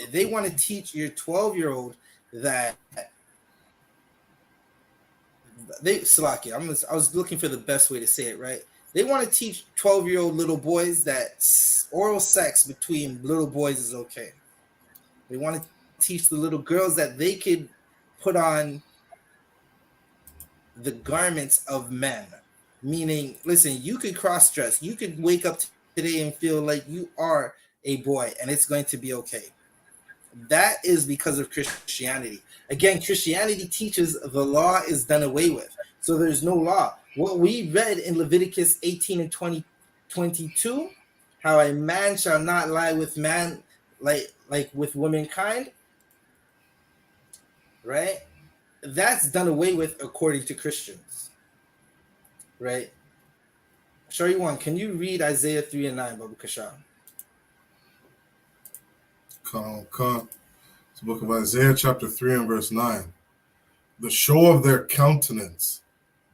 They want to teach your 12-year-old that Salaki, I was looking for the best way to say it, right? They want to teach 12-year-old little boys that oral sex between little boys is okay. They want to teach the little girls that they could put on the garments of men. Meaning, listen, you could cross-dress. You could wake up today and feel like you are a boy, and it's going to be okay. That is because of Christianity. Again, Christianity teaches the law is done away with. So there's no law. What we read in Leviticus 18 and 22, how a man shall not lie with man like with womankind, right? That's done away with according to Christians, right? Shari One, can you read Isaiah 3 and 9, Babu Kasha? Come. It's the book of Isaiah, chapter 3 and verse 9. The show of their countenance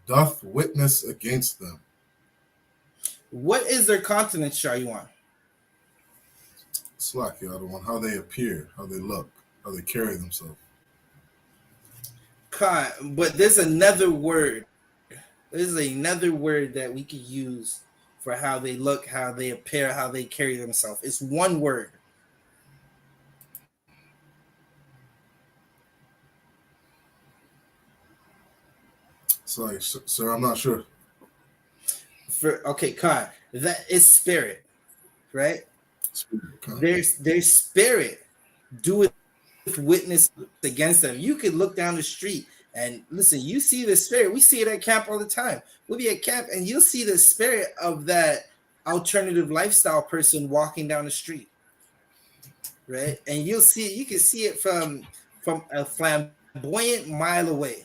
doth witness against them. What is their countenance, Shari One? It's like the other one, how they appear, how they look, how they carry themselves. But there's another word. There's another word that we could use for how they look, how they appear, how they carry themselves. It's one word. Sorry, sir, I'm not sure. That is spirit, right? Spirit, their spirit doeth witness against them. You could look down the street and listen, you see the spirit. We see it at camp all the time. We'll be at camp and you'll see the spirit of that alternative lifestyle person walking down the street, right? And you can see it from a flamboyant mile away.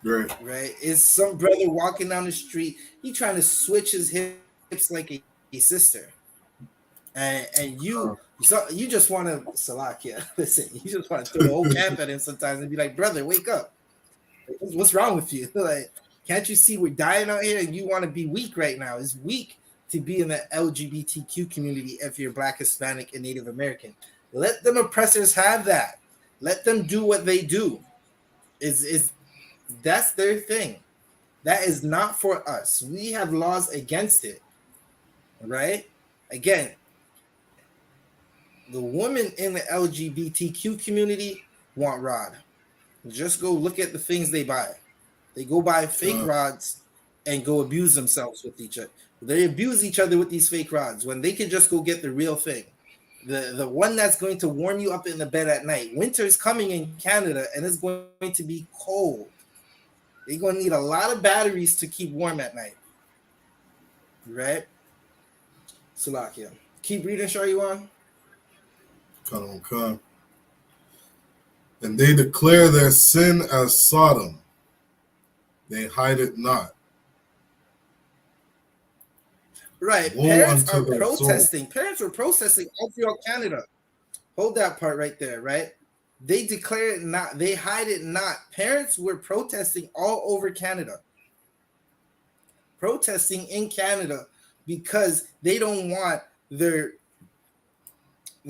Right. It's some brother walking down the street. He trying to switch his hips like a sister. And you just want to Salakia. Listen, you just want to throw the whole camp at him sometimes and be like, brother, wake up. What's wrong with you? Like, can't you see we're dying out here and you want to be weak right now? It's weak to be in the LGBTQ community if you're Black, Hispanic, and Native American. Let them oppressors have that. Let them do what they do. That's their thing. That is not for us. We have laws against it, right? Again, the women in the LGBTQ community want rod. Just go look at the things they buy. They go buy fake rods and go abuse themselves with each other. They abuse each other with these fake rods when they can just go get the real thing. The one that's going to warm you up in the bed at night. Winter is coming in Canada and it's going to be cold. You're going to need a lot of batteries to keep warm at night. Right? Salakia. Keep reading, Shariwan. Come. And they declare their sin as Sodom. They hide it not. Right. Woe Parents unto are their soul. protesting. Parents were protesting all throughout Canada. Hold that part right there, right? They declare it not, they hide it not. Parents were protesting all over Canada. Protesting in Canada because they don't want their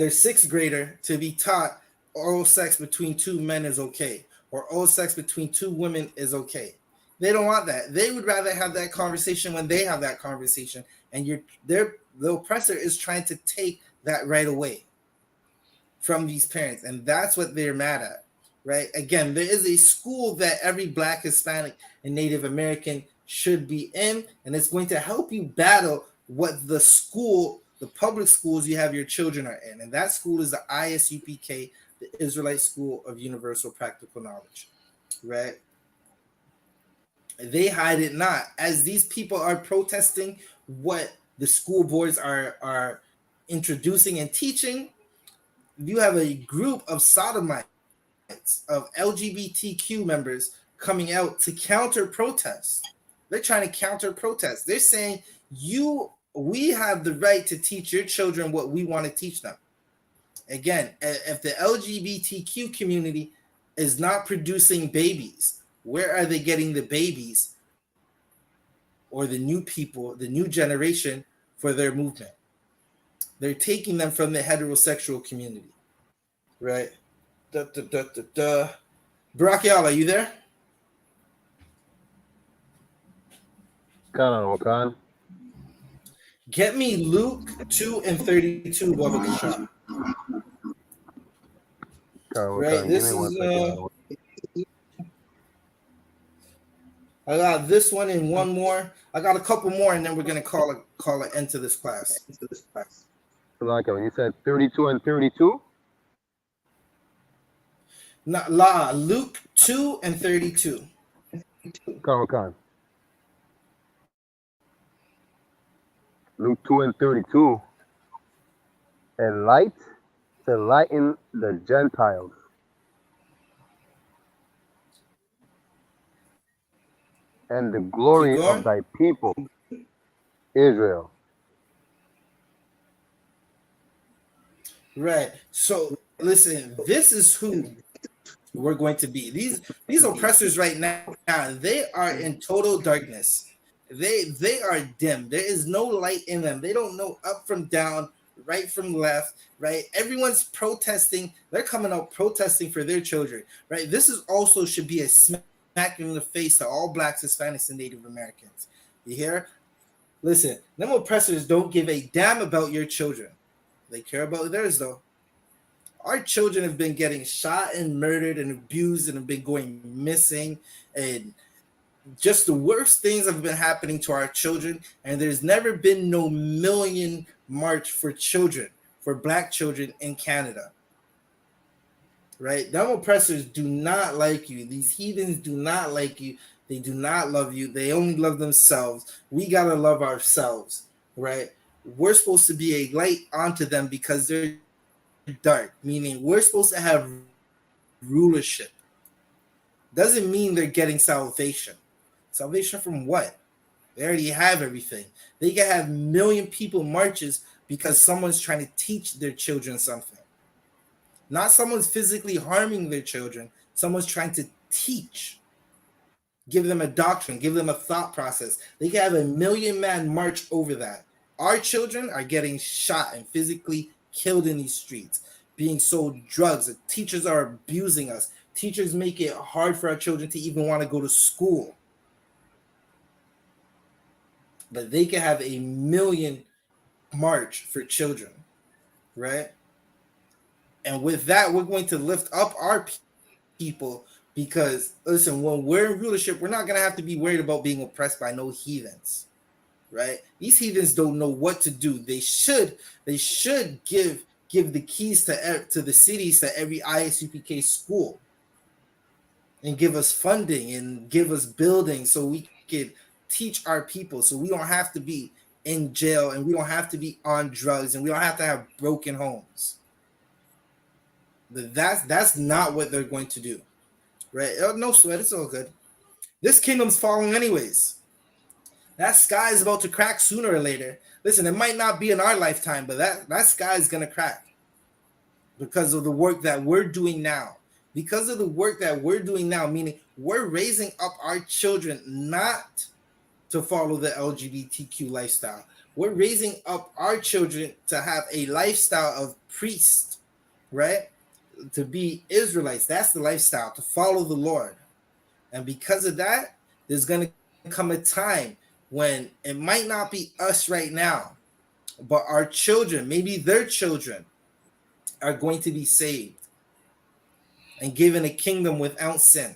sixth grader to be taught oral sex between two men is okay, or oral sex between two women is okay. They don't want that. They would rather have that conversation when they have that conversation, and the oppressor is trying to take that right away from these parents, and that's what they're mad at, right? Again, there is a school that every Black, Hispanic, and Native American should be in, and it's going to help you battle what the public schools you have your children are in, and that school is the I.S.U.P.K, the Israelite School of Universal Practical Knowledge, right? They hide it not. As these people are protesting what the school boards are introducing and teaching, you have a group of sodomites, of LGBTQ members coming out to counter protest. They're trying to counter protest. They're saying we have the right to teach your children what we want to teach them. Again, if the LGBTQ community is not producing babies, where are they getting the babies or the new people, the new generation for their movement? They're taking them from the heterosexual community, right? Barakiala, are you there? Wakan. Get me Luke 2 and 32, Baba Kashab. Right, this is I got this one and one more. I got a couple more, and then we're gonna call it end to this class. Like you said 32 and 32? Luke 2 and 32. Wakan. Luke 2 and 32. A light to lighten the Gentiles. And the glory of thy people, Israel. Right. So listen, this is who we're going to be. These oppressors right now, they are in total darkness. They are dim. There is no light in them. They don't know up from down, right from left, right? Everyone's protesting. They're coming out protesting for their children, right? This is also should be a smack in the face to all Blacks, Hispanics, and Native Americans. You hear? Listen, them oppressors don't give a damn about your children. They care about theirs, though. Our children have been getting shot and murdered and abused and have been going missing, and just the worst things have been happening to our children. And there's never been no million march for children, for Black children in Canada. Right? Them oppressors do not like you. These heathens do not like you. They do not love you. They only love themselves. We got to love ourselves, right? We're supposed to be a light onto them because they're dark, meaning we're supposed to have rulership. Doesn't mean they're getting salvation. Salvation from what? They already have everything. They can have million people marches because someone's trying to teach their children something. Not someone's physically harming their children. Someone's trying to teach. Give them a doctrine. Give them a thought process. They can have a million-man march over that. Our children are getting shot and physically killed in these streets, being sold drugs. Teachers are abusing us. Teachers make it hard for our children to even want to go to school. But they can have a million march for children, right? And with that, we're going to lift up our people because, listen, when we're in rulership, we're not going to have to be worried about being oppressed by no heathens, right? These heathens don't know what to do. They should give the keys to the cities to every ISUPK school and give us funding and give us buildings so we can teach our people, so we don't have to be in jail and we don't have to be on drugs and we don't have to have broken homes. But that's not what they're going to do, right? No sweat, it's all good. This kingdom's falling anyways. That sky is about to crack sooner or later. Listen, it might not be in our lifetime, but that sky is going to crack because of the work that we're doing now. Because of the work that we're doing now, meaning we're raising up our children not to follow the LGBTQ lifestyle. We're raising up our children to have a lifestyle of priests, right? To be Israelites. That's the lifestyle, to follow the Lord. And because of that, there's going to come a time when it might not be us right now, but our children, maybe their children, are going to be saved and given a kingdom without sin,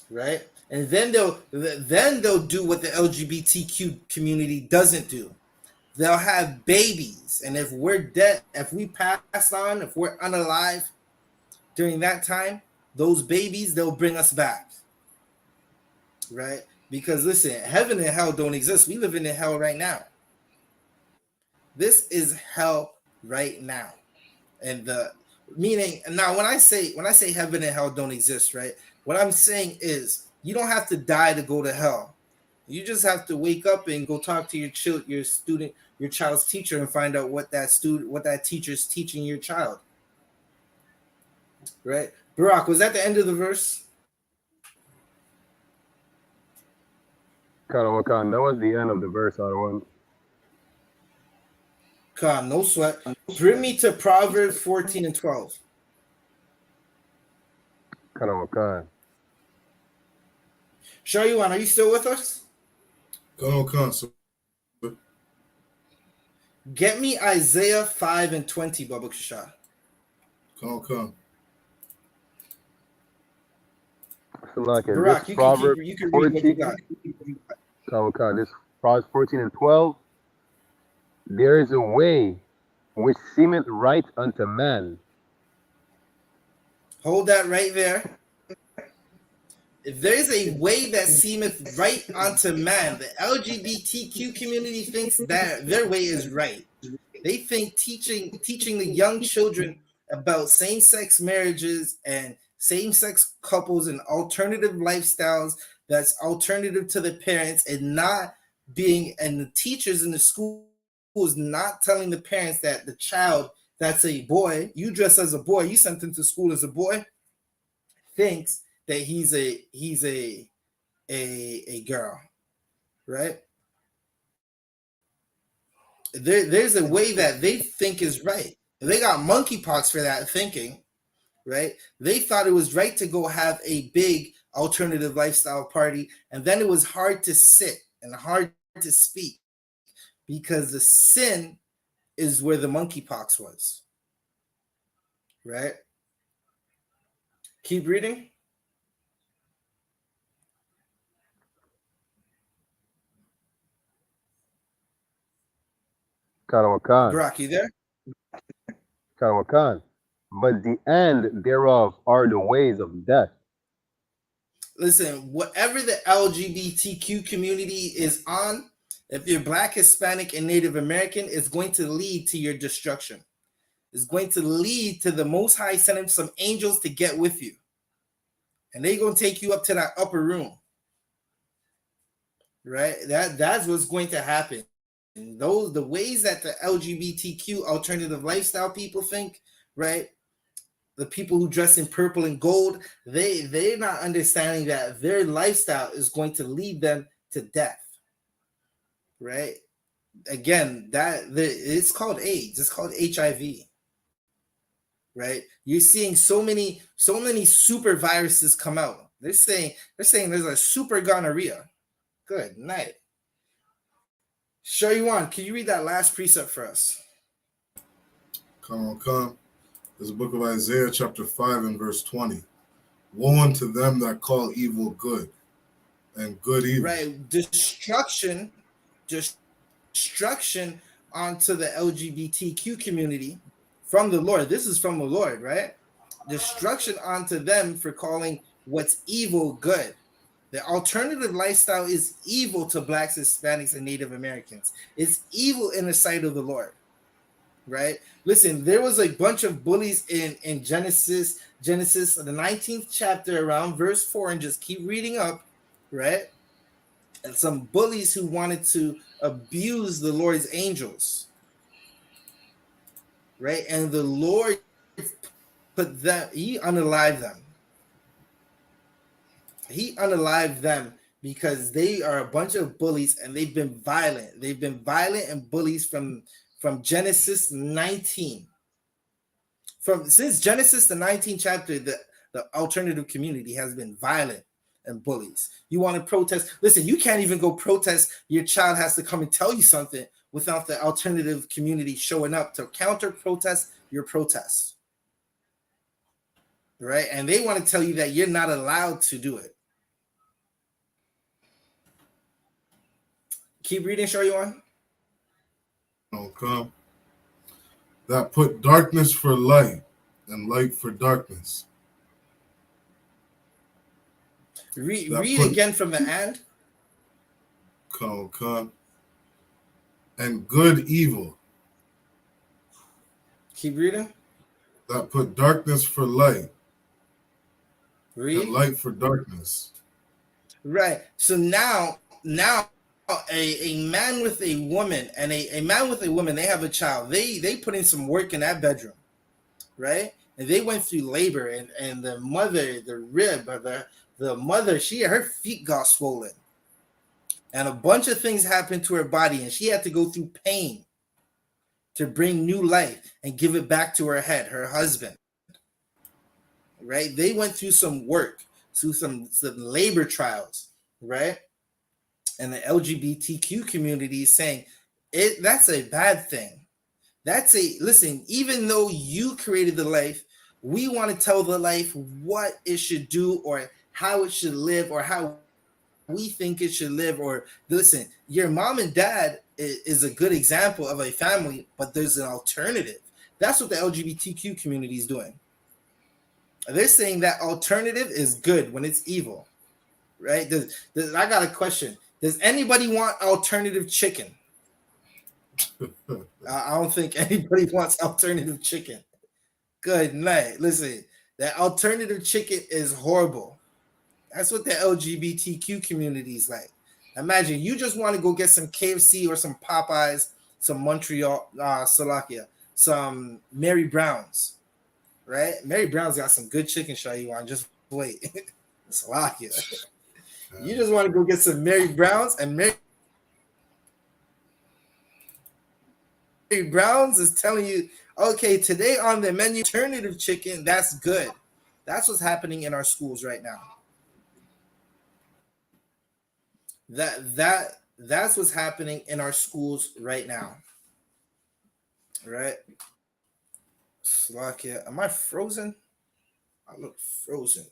right? And then they'll do what the LGBTQ community doesn't do. They'll have babies, and if we're dead, if we pass on, if we're unalive during that time, those babies, they'll bring us back, right? Because listen, heaven and hell don't exist. We live in hell right now. This is hell right now. And the meaning now when I say heaven and hell don't exist, right? What I'm saying is you don't have to die to go to hell. You just have to wake up and go talk to your child's teacher and find out what that teacher's teaching your child. Right? Barack, was that the end of the verse? That was the end of the verse I want. No sweat. Bring me to Proverbs 14 and 12. Shayuan, are you still with us? Get me Isaiah 5 and 20, Baba Kasha. So like Barack, you can read what you got. This Proverbs 14 and 12. There is a way which seemeth right unto man. Hold that right there. If there is a way that seemeth right unto man, the LGBTQ community thinks that their way is right. They think teaching the young children about same-sex marriages and same-sex couples and alternative lifestyles that's alternative to the parents and the teachers in the schools not telling the parents that the child that's a boy, you dress as a boy, you sent him to school as a boy, thinks that he's a girl, right? There's a way that they think is right. They got monkeypox for that thinking, right? They thought it was right to go have a big alternative lifestyle party, and then it was hard to sit and hard to speak because the sin is where the monkeypox was, right? Keep reading. Barack, you there? But the end thereof are the ways of death. Listen, whatever the LGBTQ community is on, if you're Black, Hispanic, and Native American, it's going to lead to your destruction. It's going to lead to the Most High sending some angels to get with you. And they're going to take you up to that upper room. Right? That's what's going to happen. And the ways that the LGBTQ alternative lifestyle people think, right? The people who dress in purple and gold, they're not understanding that their lifestyle is going to lead them to death. Right? Again, it's called AIDS. It's called HIV. Right? You're seeing so many super viruses come out. They're saying there's a super gonorrhea. Good night. Shayuan, can you read that last precept for us? Come. There's a book of Isaiah chapter 5 and verse 20. Woe unto them that call evil good and good evil. Right. Destruction onto the LGBTQ community from the Lord. This is from the Lord, right? Destruction onto them for calling what's evil good. The alternative lifestyle is evil to Blacks, Hispanics, and Native Americans. It's evil in the sight of the Lord, right? Listen, there was a bunch of bullies in Genesis, the 19th chapter, around verse 4, and just keep reading up, right? and some bullies who wanted to abuse the Lord's angels, right? And the Lord put them, he unalived them. He unalived them because they are a bunch of bullies and they've been violent. They've been violent and bullies from Genesis 19. Since Genesis the 19th chapter, the alternative community has been violent and bullies. You want to protest? Listen, you can't even go protest. Your child has to come and tell you something without the alternative community showing up to counter protest your protest. Right? And they want to tell you that you're not allowed to do it. Keep reading, show you on. Okay. That put darkness for light and light for darkness. Read again from the end. Okay. And good evil. Keep reading. That put darkness for light. Read. And light for darkness. Right. So now a man with a woman and a man with a woman, they have a child. They put in some work in that bedroom, right? And they went through labor, and the mother, the rib, or the mother, her feet got swollen. And a bunch of things happened to her body, and she had to go through pain to bring new life and give it back to her head, her husband. Right? They went through some work, through some labor trials, right? And the LGBTQ community is saying that's a bad thing. Listen, even though you created the life, we want to tell the life what it should do or how it should live or how we think it should live. Or listen, your mom and dad is a good example of a family, but there's an alternative. That's what the LGBTQ community is doing. They're saying that alternative is good when it's evil, right? I got a question. Does anybody want alternative chicken? I don't think anybody wants alternative chicken. Good night. Listen, that alternative chicken is horrible. That's what the LGBTQ community is like. Imagine you just want to go get some KFC or some Popeyes, some Montreal, Slovakia, some Mary Brown's, right? Mary Brown's got some good chicken, Shaywan. Just wait. Slovakia. You just want to go get some Mary Brown's, and Mary Brown's is telling you, okay, today on the menu, alternative chicken, that's good. That's what's happening in our schools right now. That's what's happening in our schools right now. Right? Slovakia, am I frozen? I look frozen.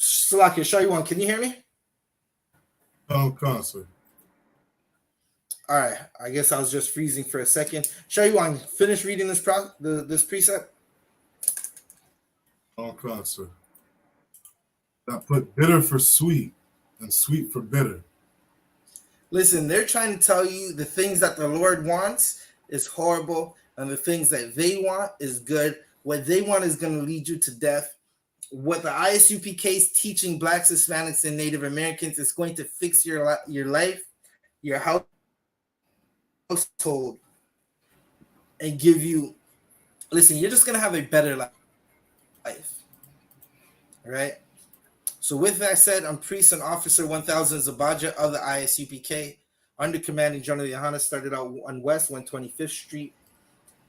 Slovakia, Shaywan, can you hear me? Concert. All right, I guess I was just freezing for a second. Shaywan, finish reading this precept. Concert. That put bitter for sweet and sweet for bitter. Listen, they're trying to tell you the things that the Lord wants is horrible, and the things that they want is good. What they want is going to lead you to death. What the I.S.U.P.K is teaching Blacks, Hispanics, and Native Americans is going to fix your life, your household, and give you, listen, you're just going to have a better life. All right? So with that said, I'm Priest and Officer 1000 Zabaja of the I.S.U.P.K. Under Commanding General YAHANNA, started out on West 125th Street,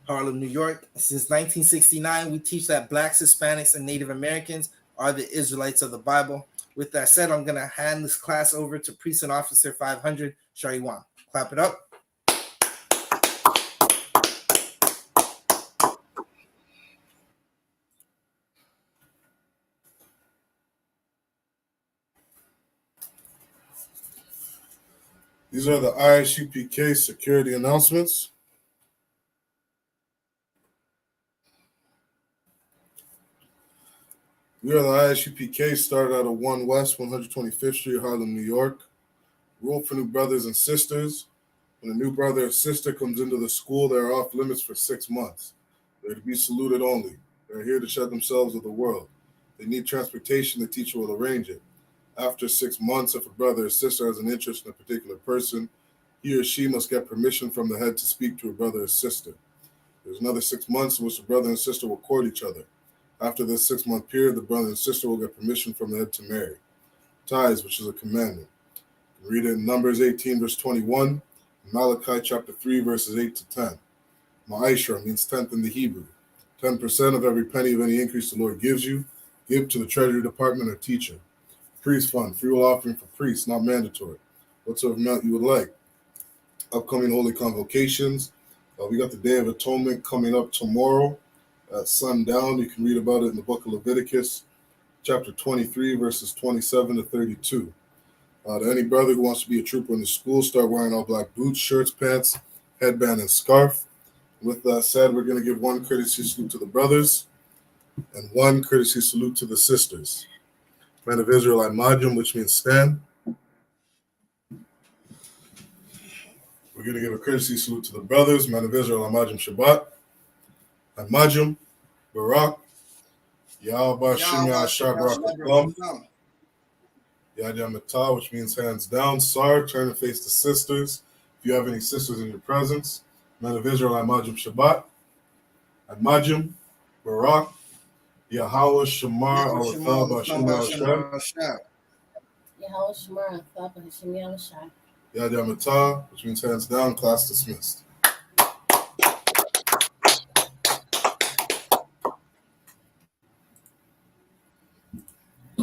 Harlem, New York. Since 1969, we teach that Blacks, Hispanics, and Native Americans are the Israelites of the Bible. With that said, I'm going to hand this class over to Priest and Officer 500, Shariwan. Clap it up. These are the I.S.U.P.K security announcements. We are the I.S.U.P.K, started out of 1 West, 125th Street, Harlem, New York. Rule for new brothers and sisters. When a new brother or sister comes into the school, they are off limits for 6 months. They're to be saluted only. They're here to shed themselves with the world. They need transportation, the teacher will arrange it. After 6 months, if a brother or sister has an interest in a particular person, he or she must get permission from the head to speak to a brother or sister. There's another 6 months in which the brother and sister will court each other. After this 6-month period, the brother and sister will get permission from the head to marry. Tithes, which is a commandment. You can read it in Numbers 18, verse 21, Malachi chapter 3, verses 8 to 10. Ma'ashra means tenth in the Hebrew. 10% of every penny of any increase the Lord gives you, give to the Treasury Department or teacher. Priest fund, free will offering for priests, not mandatory. Whatsoever amount you would like. Upcoming holy convocations. We got the Day of Atonement coming up tomorrow at sundown. You can read about it in the book of Leviticus, chapter 23, verses 27 to 32. To any brother who wants to be a trooper in the school, start wearing all black boots, shirts, pants, headband, and scarf. With that said, we're going to give one courtesy salute to the brothers and one courtesy salute to the sisters. Men of Israel, I.M.A.J.M, which means stand. We're going to give a courtesy salute to the brothers. Men of Israel, I.M.A.J.M Shabbat. I.M.A.J.M, Barak. Yahweh Shem Yahshua Barak Atam. Yad Matah, which means hands down. Sar, turn and face the sisters. If you have any sisters in your presence. Men of Israel, I.M.A.J.M Shabbat. I.M.A.J.M, Barak. Yahweh Shamar Alatah B'Hashem Yahshua. Yahweh Shamar Alatah B'Hashem Yahshua. Yad Matah, which means hands down, class dismissed.